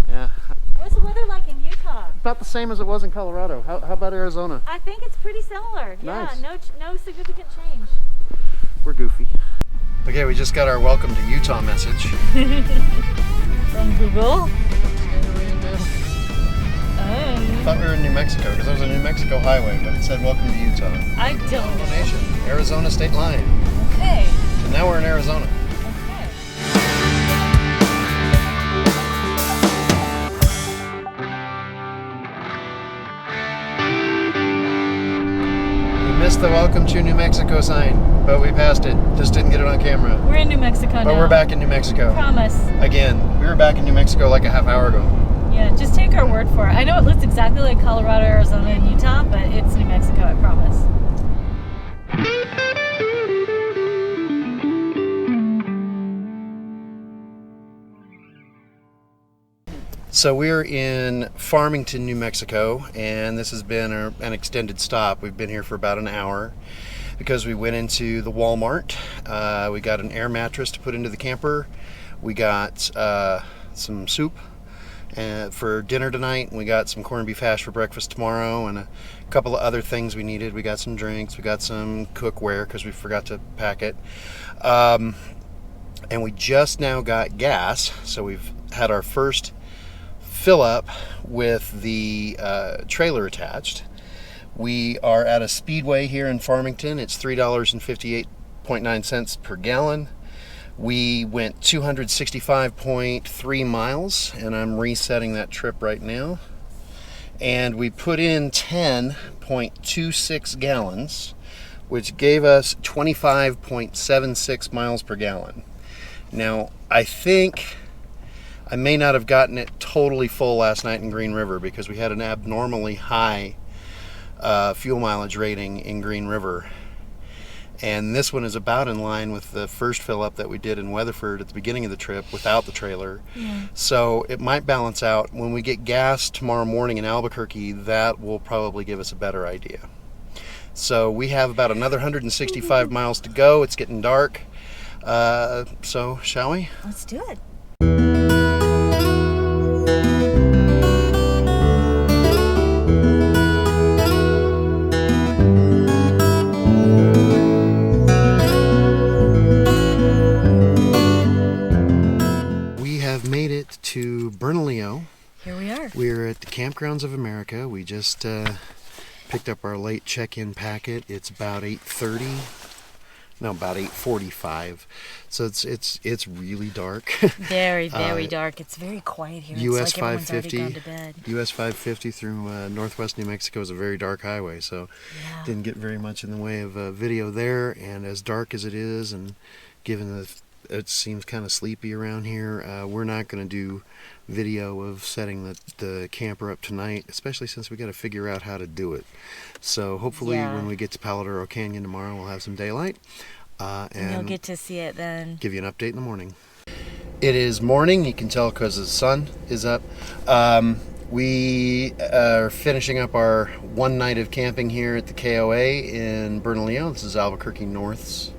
Speaker 1: Yeah.
Speaker 2: What's the weather like in Utah?
Speaker 1: About the same as it was in Colorado. How about Arizona?
Speaker 2: I think it's pretty similar.
Speaker 1: Nice.
Speaker 2: Yeah, no significant change.
Speaker 1: We're goofy. Okay, we just got our welcome to Utah message.
Speaker 2: From Google.
Speaker 1: I thought we were in New Mexico because there was a New Mexico highway, but it said welcome to Utah.
Speaker 2: I don't know.
Speaker 1: Nation, Arizona state line.
Speaker 2: Okay.
Speaker 1: So now we're in Arizona.
Speaker 2: Okay.
Speaker 1: We missed the welcome to New Mexico sign, but we passed it. Just didn't get it on camera.
Speaker 2: We're in New Mexico now.
Speaker 1: But we're back in New Mexico.
Speaker 2: Promise.
Speaker 1: Again, we were back in New Mexico like a half hour ago.
Speaker 2: Yeah, just take our word for it. I know it looks exactly like Colorado, Arizona, and Utah, but it's New Mexico, I promise.
Speaker 1: So we're in Farmington, New Mexico, and this has been an extended stop. We've been here for about an hour because we went into the Walmart. We got an air mattress to put into the camper. We got some soup for dinner tonight. We got some corned beef hash for breakfast tomorrow, and a couple of other things we needed. We got some drinks. We got some cookware because we forgot to pack it. And we just now got gas, so we've had our first fill up with the trailer attached. We are at a Speedway here in Farmington. It's $3.58.9 per gallon. We went 265.3 miles, and I'm resetting that trip right now. And we put in 10.26 gallons, which gave us 25.76 miles per gallon. Now, I think I may not have gotten it totally full last night in Green River because we had an abnormally high fuel mileage rating in Green River. And this one is about in line with the first fill up that we did in Weatherford at the beginning of the trip without the trailer. Yeah. So it might balance out. When we get gas tomorrow morning in Albuquerque, that will probably give us a better idea. So we have about another 165 miles to go. It's getting dark. So shall we?
Speaker 2: Let's do it.
Speaker 1: To Bernalillo.
Speaker 2: Here we are.
Speaker 1: We're at the Campgrounds of America. We just picked up our late check-in packet. It's about 8:30. No, about 8:45. So it's really dark.
Speaker 2: Very dark. It's very quiet here.
Speaker 1: US
Speaker 2: it's like everyone's
Speaker 1: 550.
Speaker 2: already gone to bed.
Speaker 1: US 550 through northwest New Mexico is a very dark highway, so didn't get very much in the way of video there. And as dark as it is, and given the it seems kind of sleepy around here, we're not going to do video of setting the camper up tonight, especially since we got to figure out how to do it. So hopefully when we get to Palo Canyon tomorrow, we'll have some daylight. And
Speaker 2: you'll get to see it then.
Speaker 1: Give you an update in the morning. It is morning. You can tell because the sun is up. We are finishing up our one night of camping here at the KOA in Bernalillo. This is Albuquerque North's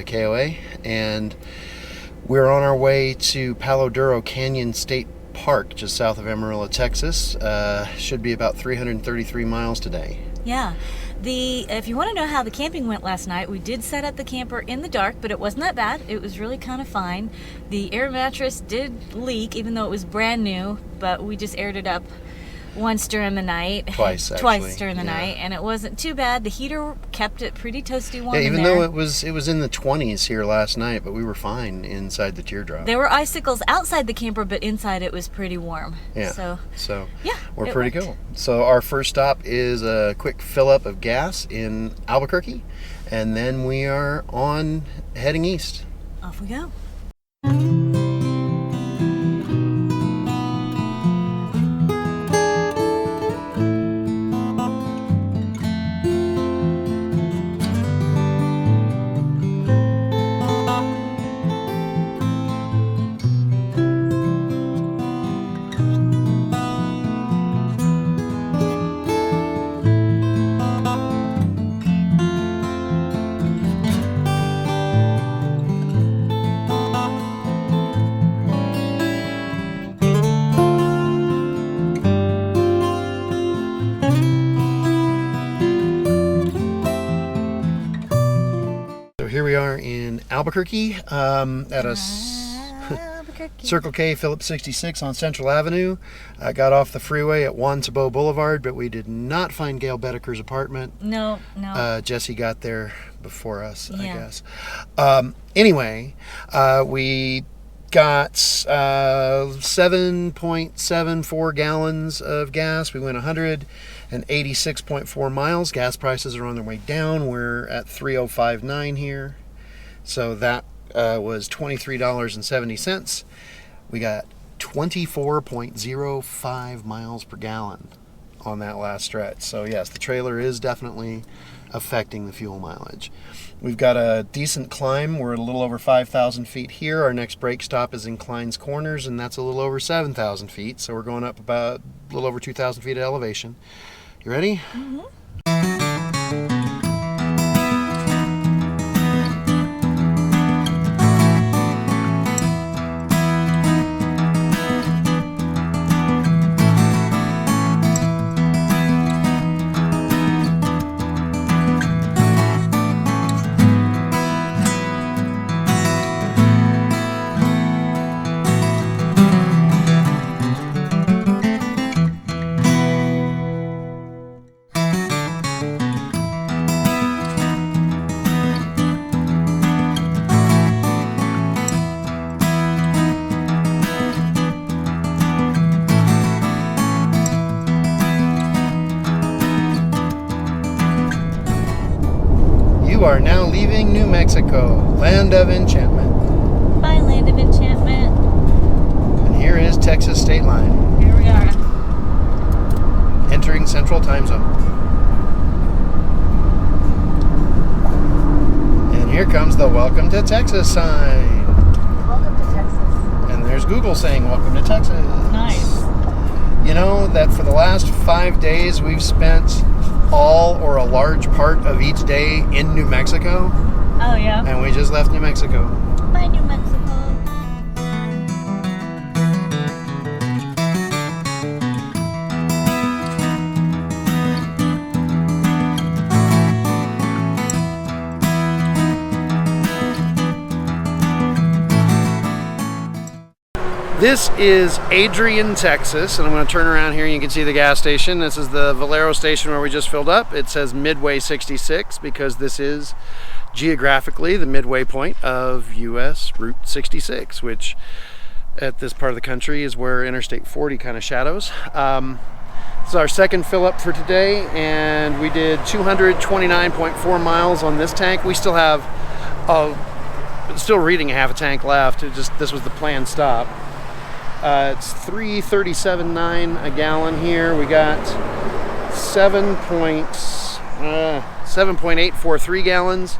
Speaker 1: KOA, and we're on our way to Palo Duro Canyon State Park, just south of Amarillo, Texas. Should be about 333 miles today.
Speaker 2: Yeah. If you want to know how the camping went last night, we did set up the camper in the dark, but it wasn't that bad. It was really kind of fine. The air mattress did leak, even though it was brand new, but we just aired it up once during the night.
Speaker 1: Twice, actually.
Speaker 2: Twice during the night, and it wasn't too bad. The heater kept it pretty toasty warm.
Speaker 1: Yeah, even
Speaker 2: in there.
Speaker 1: though it was in the 20s here last night, but we were fine inside the Teardrop.
Speaker 2: There were icicles outside the camper, but inside it was pretty warm.
Speaker 1: Yeah.
Speaker 2: So yeah,
Speaker 1: we're pretty cool. So our first stop is a quick fill up of gas in Albuquerque, and then we are on heading east.
Speaker 2: Off we go.
Speaker 1: Here we are in Albuquerque at a Circle K Phillips 66 on Central Avenue. Got off the freeway at Juan Tabo Boulevard, but we did not find Gail Bedeker's apartment.
Speaker 2: No.
Speaker 1: Jesse got there before us, I
Speaker 2: Yeah.
Speaker 1: guess. Anyway, we got 7.74 gallons of gas. We went 186.4 miles. Gas prices are on their way down. We're at 305.9 here. So that was $23.70. We got 24.05 miles per gallon on that last stretch. So yes, the trailer is definitely affecting the fuel mileage. We've got a decent climb. We're a little over 5,000 feet here. Our next brake stop is in Klein's Corners, and that's a little over 7,000 feet. So we're going up about a little over 2,000 feet of elevation. You ready?
Speaker 2: Mm-hmm.
Speaker 1: You are now leaving New Mexico, land of enchantment.
Speaker 2: Bye, land of enchantment.
Speaker 1: And here is Texas state line,
Speaker 2: Here we are.
Speaker 1: entering Central Time Zone. And here comes the Welcome to Texas sign.
Speaker 2: Welcome to Texas.
Speaker 1: And there's Google saying Welcome to Texas.
Speaker 2: Nice.
Speaker 1: You know that for the last 5 days we've spent all or a large part of each day in New Mexico,
Speaker 2: Oh yeah.
Speaker 1: and we just left New Mexico.
Speaker 2: Bye, New Mexico.
Speaker 1: This is Adrian, Texas, and I'm going to turn around here and you can see the gas station. This is the Valero station where we just filled up. It says Midway 66 because this is geographically the midway point of US Route 66, which at this part of the country is where Interstate 40 kind of shadows. This is our second fill up for today, and we did 229.4 miles on this tank. We still have still reading a half a tank left. This was the planned stop. It's 337.9 a gallon here. We got 7.843 gallons.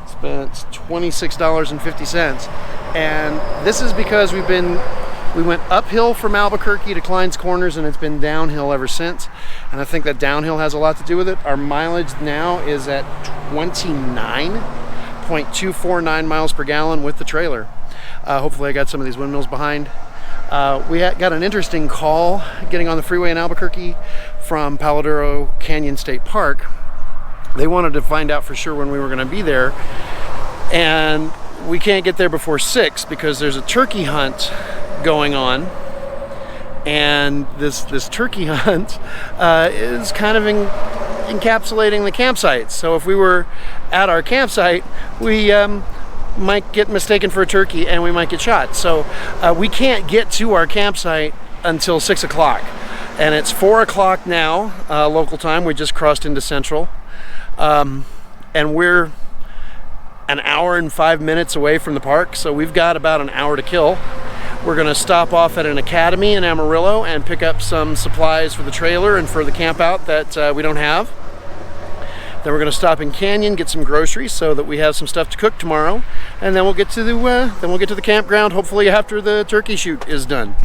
Speaker 1: Spent $26.50, and this is because we went uphill from Albuquerque to Klein's Corners, and it's been downhill ever since. And I think that downhill has a lot to do with it. Our mileage now is at 29.249 miles per gallon with the trailer. Hopefully I got some of these windmills behind. We got an interesting call getting on the freeway in Albuquerque from Palo Duro Canyon State Park. They wanted to find out for sure when we were going to be there, and we can't get there before 6 because there's a turkey hunt going on, and this turkey hunt is kind of encapsulating the campsite. So if we were at our campsite, we might get mistaken for a turkey and we might get shot. So we can't get to our campsite until 6 o'clock. And it's 4 o'clock now, local time. We just crossed into Central. And we're an hour and 5 minutes away from the park, so we've got about an hour to kill. We're gonna stop off at an academy in Amarillo and pick up some supplies for the trailer and for the camp out that we don't have. Then we're gonna stop in Canyon, get some groceries so that we have some stuff to cook tomorrow. And then we'll get to the campground, hopefully after the turkey shoot is done.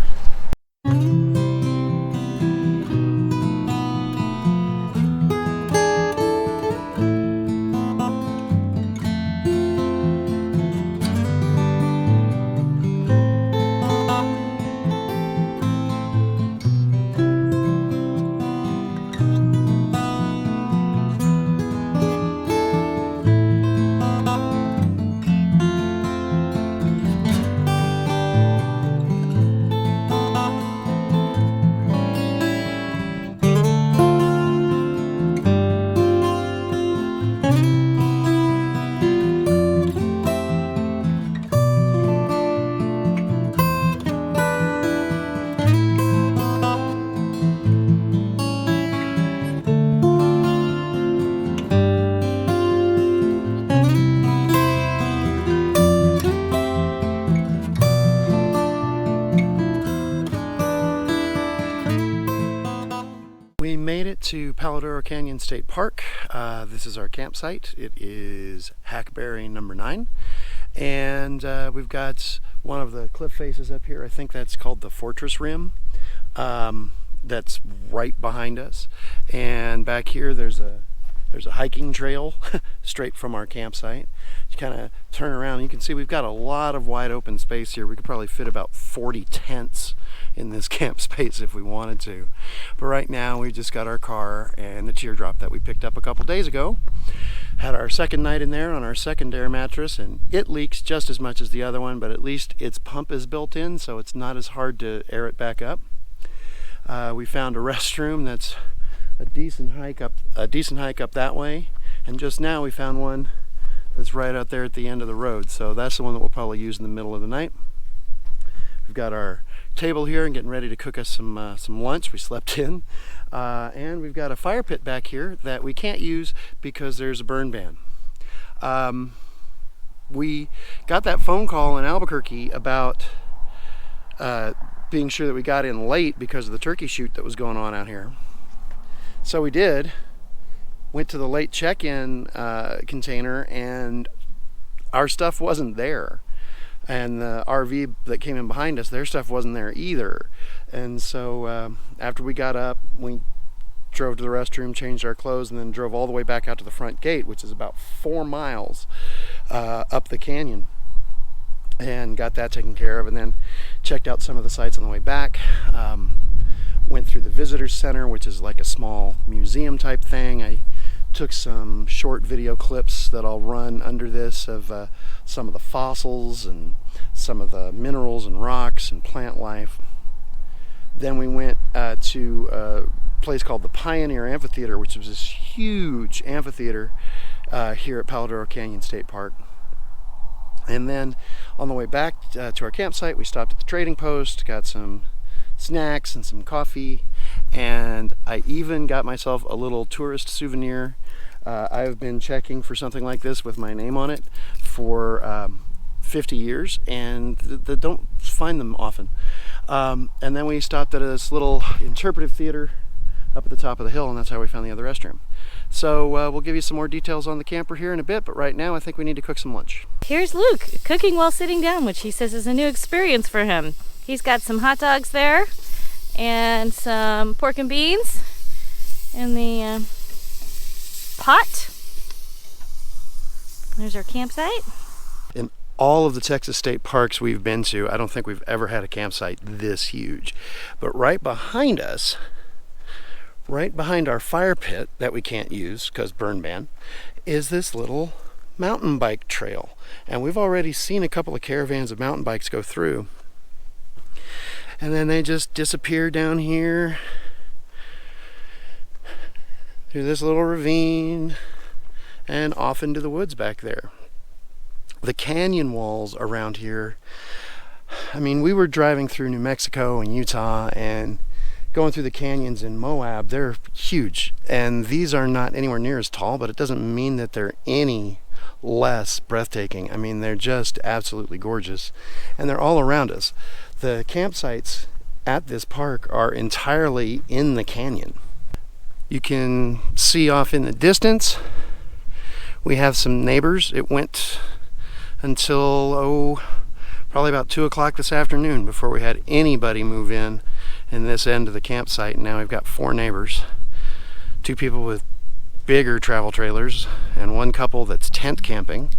Speaker 1: We made it to Palo Canyon State Park. This is our campsite. It is Hackberry number 9. And we've got one of the cliff faces up here. I think that's called the Fortress Rim. That's right behind us. And back here there's a hiking trail straight from our campsite. You kind of turn around, you can see we've got a lot of wide open space here. We could probably fit about 40 tents in this camp space if we wanted to. But right now we just got our car and the Teardrop that we picked up a couple days ago. Had our second night in there on our second air mattress, and it leaks just as much as the other one, but at least its pump is built in, so it's not as hard to air it back up. We found a restroom that's a decent hike up that way, and just now we found one that's right out there at the end of the road, so that's the one that we'll probably use in the middle of the night. We've got our table here and getting ready to cook us some lunch. We slept in, and we've got a fire pit back here that we can't use because there's a burn ban. We got that phone call in Albuquerque about being sure that we got in late because of the turkey shoot that was going on out here. So we did. Went to the late check-in container, and our stuff wasn't there. And the RV that came in behind us, their stuff wasn't there either. And so after we got up, we drove to the restroom, changed our clothes, and then drove all the way back out to the front gate, which is about 4 miles up the canyon, and got that taken care of, and then checked out some of the sites on the way back. Went through the visitors center, which is like a small museum type thing. I took some short video clips that I'll run under this of some of the fossils and some of the minerals and rocks and plant life. Then we went to a place called the Pioneer Amphitheater, which was this huge amphitheater here at Palo Canyon State Park. And then on the way back to our campsite, we stopped at the trading post, got some snacks and some coffee, and I even got myself a little tourist souvenir. I've been checking for something like this with my name on it for 50 years, and don't find them often. And then we stopped at this little interpretive theater up at the top of the hill, and that's how we found the other restroom. So we'll give you some more details on the camper here in a bit, but right now I think we need to cook some lunch.
Speaker 2: Here's Luke cooking while sitting down, which he says is a new experience for him. He's got some hot dogs there and some pork and beans in the pot. There's our campsite.
Speaker 1: In all of the Texas state parks we've been to, I don't think we've ever had a campsite this huge. But right behind us, right behind our fire pit that we can't use because burn ban, is this little mountain bike trail. And we've already seen a couple of caravans of mountain bikes go through. And then they just disappear down here through this little ravine and off into the woods back there. The canyon walls around here, I mean, we were driving through New Mexico and Utah and going through the canyons in Moab. They're huge, and these are not anywhere near as tall, but it doesn't mean that they're any less breathtaking. I mean, they're just absolutely gorgeous, and they're all around us. The campsites at this park are entirely in the canyon. You can see off in the distance, we have some neighbors. It went until, probably about 2 o'clock this afternoon before we had anybody move in this end of the campsite. And now we've got 4 neighbors, 2 people with bigger travel trailers and 1 couple that's tent camping.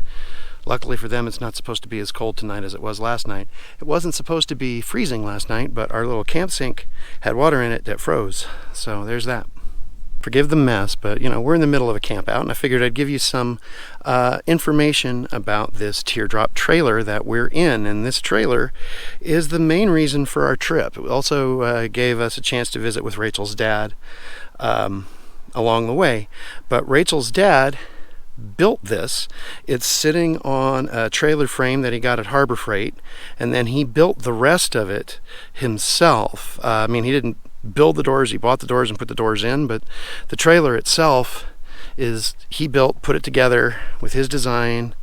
Speaker 1: Luckily for them, it's not supposed to be as cold tonight as it was last night. It wasn't supposed to be freezing last night, but our little camp sink had water in it that froze. So there's that. Forgive the mess, but you know, we're in the middle of a camp out, and I figured I'd give you some information about this Teardrop trailer that we're in. And this trailer is the main reason for our trip. It also gave us a chance to visit with Rachel's dad along the way. But Rachel's dad built this. It's sitting on a trailer frame that he got at Harbor Freight, and then he built the rest of it himself. I mean, he didn't build the doors, he bought the doors and put the doors in, but the trailer itself is he built, put it together with his design,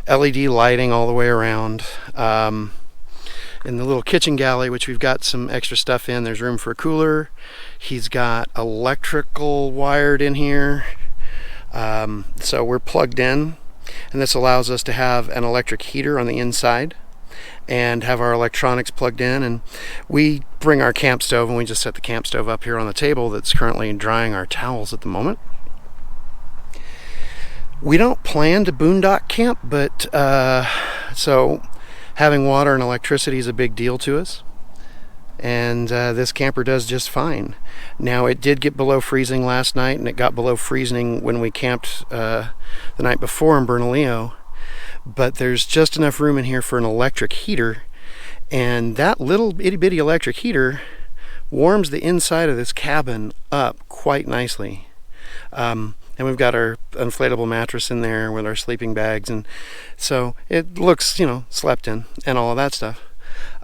Speaker 1: LED lighting all the way around. In the little kitchen galley, which we've got some extra stuff in, there's room for a cooler. He's got electrical wired in here, so we're plugged in, and this allows us to have an electric heater on the inside and have our electronics plugged in. And we bring our camp stove, and we just set the camp stove up here on the table that's currently drying our towels at the moment. We don't plan to boondock camp, but so having water and electricity is a big deal to us, and this camper does just fine. Now, it did get below freezing last night, and it got below freezing when we camped the night before in Bernalillo. But there's just enough room in here for an electric heater, and that little itty bitty electric heater warms the inside of this cabin up quite nicely. And we've got our inflatable mattress in there with our sleeping bags, and so it looks, you know, slept in and all of that stuff.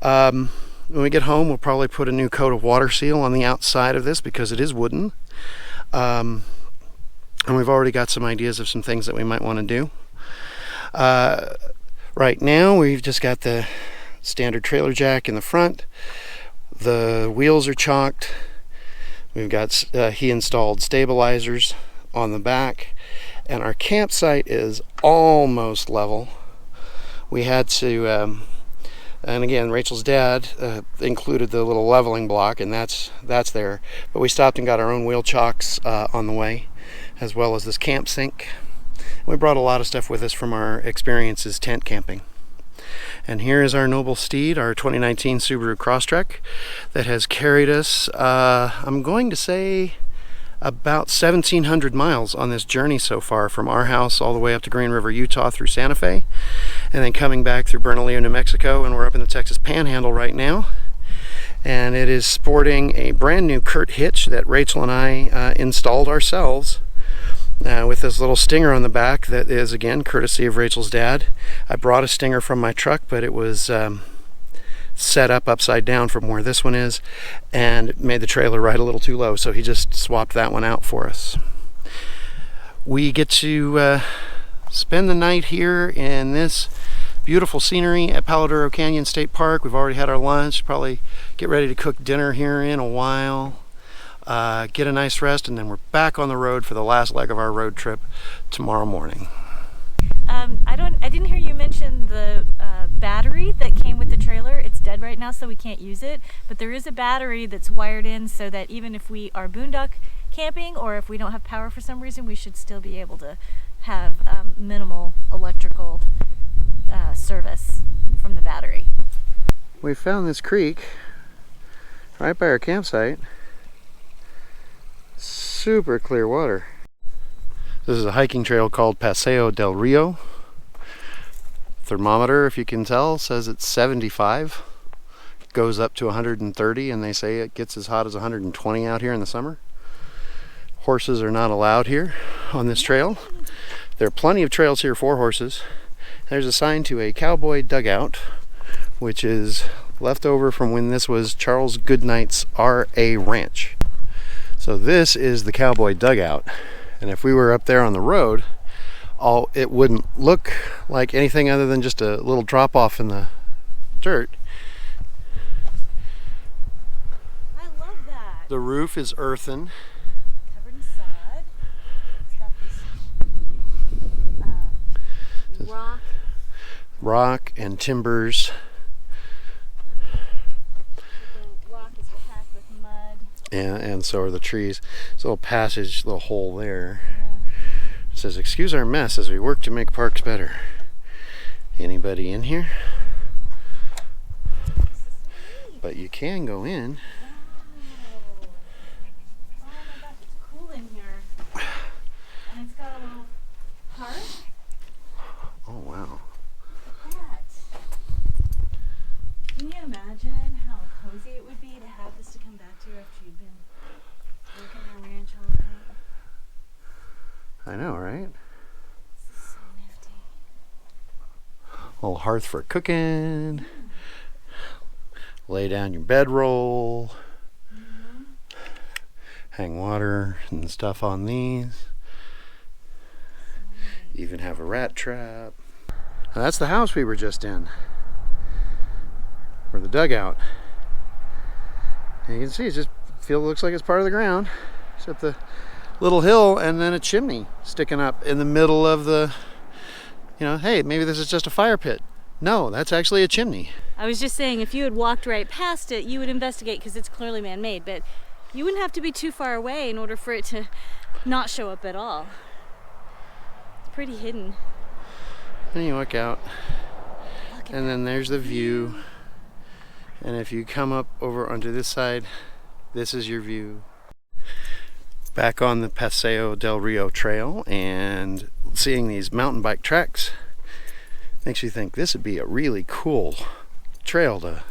Speaker 1: When we get home, we'll probably put a new coat of water seal on the outside of this because it is wooden. And we've already got some ideas of some things that we might want to do. Right now we've just got the standard trailer jack in the front. The wheels are chalked. We've got he installed stabilizers on the back, and our campsite is almost level. We had to and again, Rachel's dad included the little leveling block, and that's there, but we stopped and got our own wheel chocks on the way, as well as this camp sink. We brought a lot of stuff with us from our experiences tent camping. And here is our noble steed, our 2019 Subaru Crosstrek, that has carried us, I'm going to say, about 1,700 miles on this journey so far, from our house all the way up to Green River, Utah, through Santa Fe, and then coming back through Bernalillo, New Mexico, and we're up in the Texas Panhandle right now. And it is sporting a brand new Curt hitch that Rachel and I installed ourselves, with this little stinger on the back that is, again, courtesy of Rachel's dad. I brought a stinger from my truck, but it was set up upside down from where this one is, and it made the trailer ride a little too low, so he just swapped that one out for us. We get to spend the night here in this beautiful scenery at Palo Duro Canyon State Park. We've already had our lunch, probably get ready to cook dinner here in a while. Get a nice rest, and then we're back on the road for the last leg of our road trip tomorrow morning.
Speaker 2: I didn't hear you mention the battery that came with the trailer. It's dead right now, so we can't use it, but there is a battery that's wired in so that even if we are boondock camping, or if we don't have power for some reason, we should still be able to have minimal electrical service from the battery.
Speaker 1: We found this creek right by our campsite. Super clear water. This is a hiking trail called Paseo del Rio. Thermometer, if you can tell, says it's 75. goes up to 130, and they say it gets as hot as 120 out here in the summer. Horses are not allowed here on this trail. There are plenty of trails here for horses. There's a sign to a cowboy dugout, which is left over from when this was Charles Goodnight's R.A. Ranch. So this is the cowboy dugout. And if we were up there on the road, it wouldn't look like anything other than just a little drop off in the dirt.
Speaker 2: I love that.
Speaker 1: The roof is earthen.
Speaker 2: Covered in sod. It's got this
Speaker 1: rock and timbers.
Speaker 2: The rock is packed with mud.
Speaker 1: And so are the trees. There's a little passage, little hole there.
Speaker 2: Yeah.
Speaker 1: It says, "Excuse our mess as we work to make parks better." Anybody in here? But you can go in.
Speaker 2: Oh my gosh, it's cool in here. And it's got a little hearth.
Speaker 1: Oh wow.
Speaker 2: Look at that. Can you imagine how cozy it would be to have this to come back to after you've been working on a ranch all day?
Speaker 1: I know, right?
Speaker 2: This is so nifty.
Speaker 1: Little hearth for cooking. Lay down your bedroll. Hang water and stuff on these. Even have a rat trap. Now that's the house we were just in. Or the dugout. And you can see it just looks like it's part of the ground. Except the little hill and then a chimney sticking up in the middle of the, hey, maybe this is just a fire pit. No, that's actually a chimney.
Speaker 2: I was just saying, if you had walked right past it, you would investigate because it's clearly man-made, but you wouldn't have to be too far away in order for it to not show up at all. It's pretty hidden.
Speaker 1: And you look out, and then there's the view. And if you come up over onto this side, this is your view. Back on the Paseo del Rio trail, and seeing these mountain bike tracks makes you think this would be a really cool trail to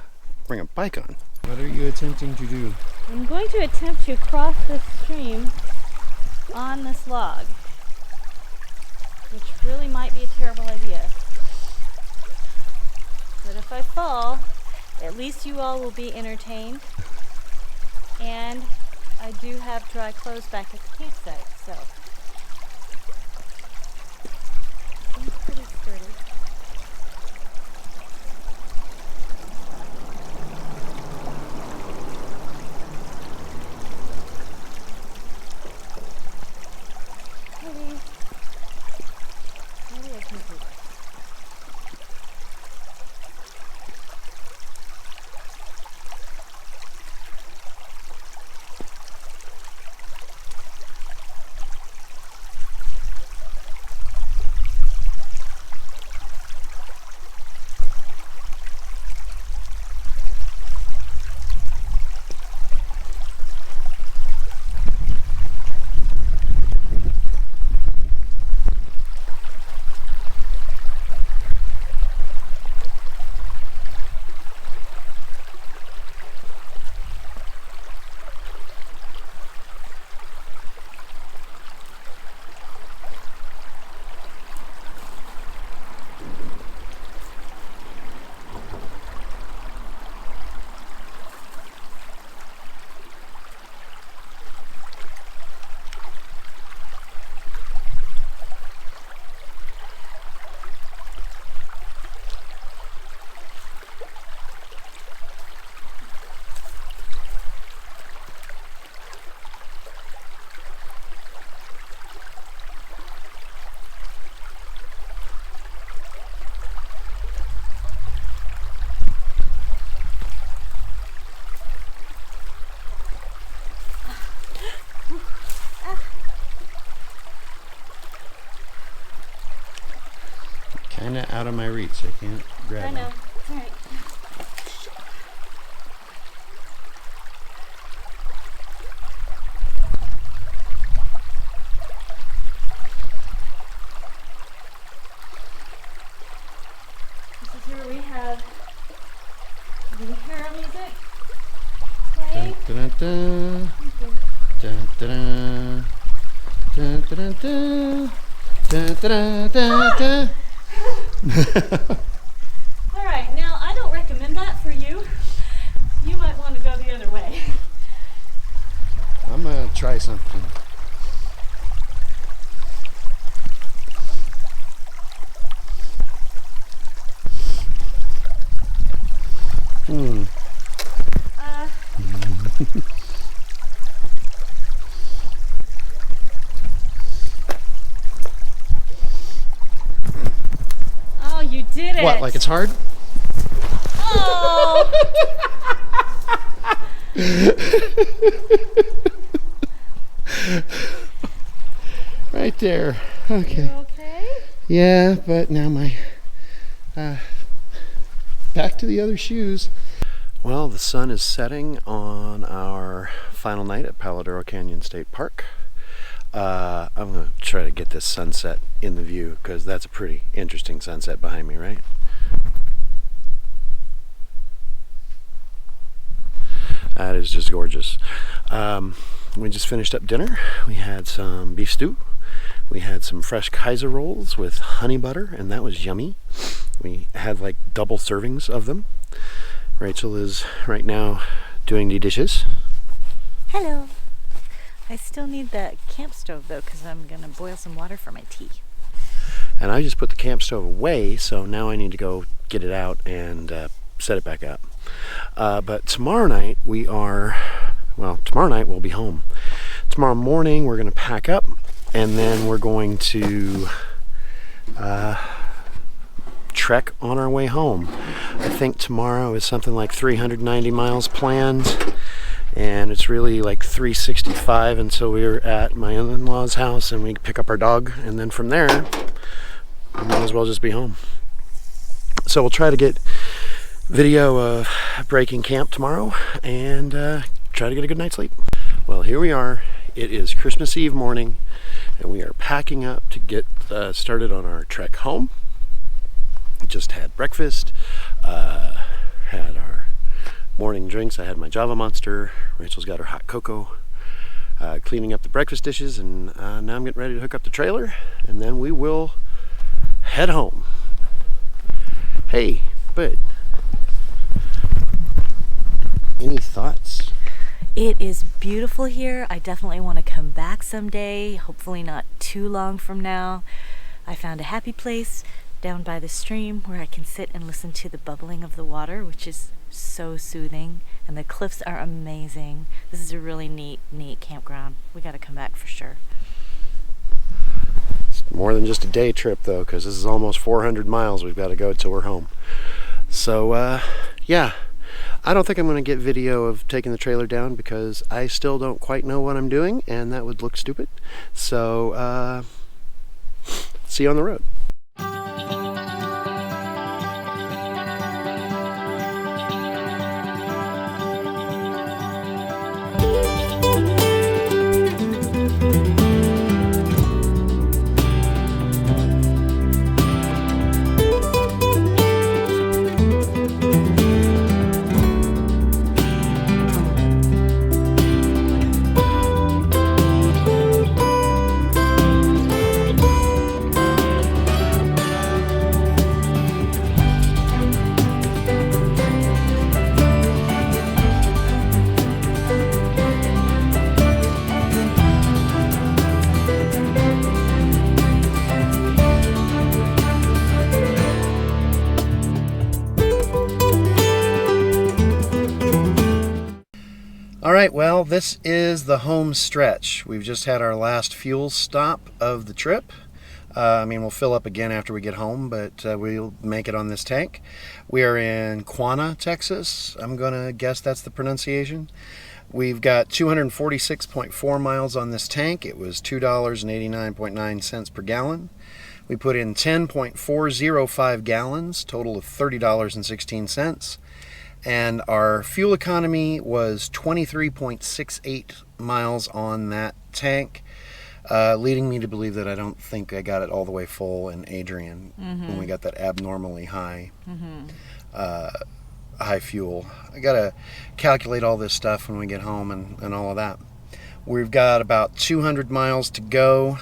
Speaker 1: bring a bike on. What are you attempting to do?
Speaker 2: I'm going to attempt to cross this stream on this log, which really might be a terrible idea. But if I fall, at least you all will be entertained. And I do have dry clothes back at the campsite, so seems pretty sturdy. Maybe I can do that.
Speaker 1: Kind of out of my reach. I can't grab
Speaker 2: I know.
Speaker 1: it.
Speaker 2: All right. This is where we have the hair music.
Speaker 1: Da-da-da. Da-da-da. Da-da-da. Da-da-da.
Speaker 2: All right, now I don't recommend that for you. You might want to go the other way.
Speaker 1: I'm gonna try something.
Speaker 2: Oh, you did it.
Speaker 1: What, like it's hard?
Speaker 2: Oh.
Speaker 1: Right there. Okay.
Speaker 2: You okay?
Speaker 1: Yeah, but now my back to the other shoes. Well, the sun is setting on our final night at Palo Canyon State Park. I'm going to try to get this sunset in the view because that's a pretty interesting sunset behind me, right? That is just gorgeous. We just finished up dinner. We had some beef stew. We had some fresh Kaiser rolls with honey butter, and that was yummy. We had like double servings of them. Rachel is right now doing the dishes.
Speaker 2: Hello. I still need that camp stove though, because I'm gonna boil some water for my tea.
Speaker 1: And I just put the camp stove away, so now I need to go get it out and set it back up. But tomorrow night tomorrow night we'll be home. Tomorrow morning we're gonna pack up, and then we're going to trek on our way home. I think tomorrow is something like 390 miles planned, and it's really like 365 until we're at my in-laws' house and we pick up our dog, and then from there we might as well just be home. So we'll try to get video of breaking camp tomorrow and try to get a good night's sleep. Well, here we are. It is Christmas Eve morning, and we are packing up to get started on our trek home. Just had breakfast, had our morning drinks. I had my Java Monster. Rachel's got her hot cocoa. Cleaning up the breakfast dishes, and now I'm getting ready to hook up the trailer, and then we will head home. Hey, bud. Any thoughts?
Speaker 2: It is beautiful here. I definitely want to come back someday, hopefully not too long from now. I found a happy place down by the stream where I can sit and listen to the bubbling of the water, which is so soothing, and the cliffs are amazing. This is a really neat campground. We got to come back for sure.
Speaker 1: It's more than just a day trip though, because this is almost 400 miles we've got to go till we're home. So yeah, I don't think I'm going to get video of taking the trailer down because I still don't quite know what I'm doing, and that would look stupid. So see you on the road. All right, well, this is the home stretch. We've just had our last fuel stop of the trip. We'll fill up again after we get home, but we'll make it on this tank. We are in Quanah, Texas. I'm going to guess that's the pronunciation. We've got 246.4 miles on this tank. It was $2.89.9 per gallon. We put in 10.405 gallons, total of $30.16. And our fuel economy was 23.68 miles on that tank, leading me to believe that I don't think I got it all the way full in Adrian when we got that abnormally high high fuel. I gotta calculate all this stuff when we get home and all of that. We've got about 200 miles to go,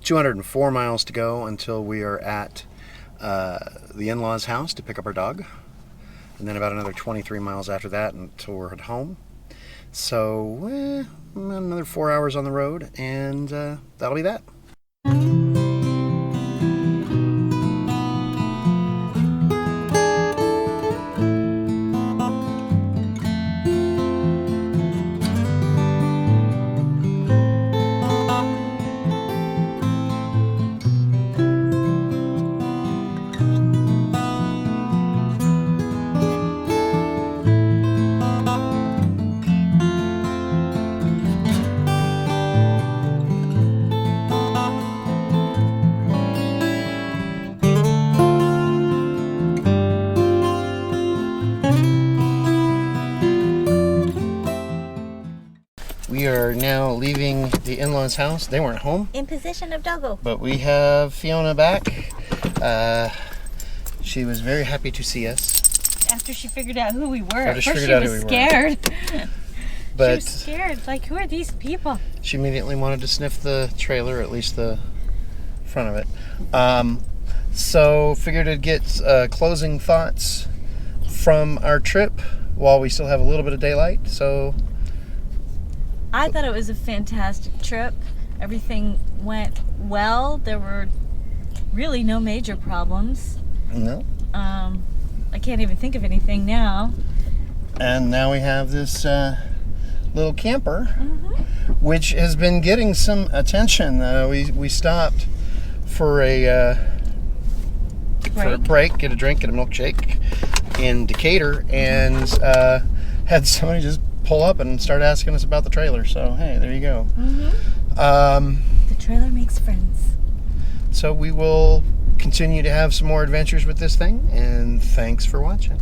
Speaker 1: 204 miles to go until we are at the in-laws' house to pick up our dog. And then about another 23 miles after that until we're at home. So another 4 hours on the road, and that'll be that. We are now leaving the in-laws' house. They weren't home.
Speaker 2: In position of doggo.
Speaker 1: But we have Fiona back. She was very happy to see us.
Speaker 2: After she figured out who we were.
Speaker 1: After
Speaker 2: At
Speaker 1: she
Speaker 2: first
Speaker 1: figured out
Speaker 2: she
Speaker 1: who
Speaker 2: was
Speaker 1: we
Speaker 2: scared.
Speaker 1: But
Speaker 2: she was scared. Like, who are these people?
Speaker 1: she immediately wanted to sniff the trailer, at least the front of it. So figured I'd get closing thoughts from our trip while we still have a little bit of daylight. So
Speaker 2: I thought it was a fantastic trip. Everything went well. There were really no major problems.
Speaker 1: no.
Speaker 2: I can't even think of anything now.
Speaker 1: And now we have this little camper, which has been getting some attention. We stopped for a break, get a drink, get a milkshake in Decatur, and had somebody just pull up and start asking us about the trailer. So hey, there you go.
Speaker 2: The trailer makes friends.
Speaker 1: So we will continue to have some more adventures with this thing, and thanks for watching.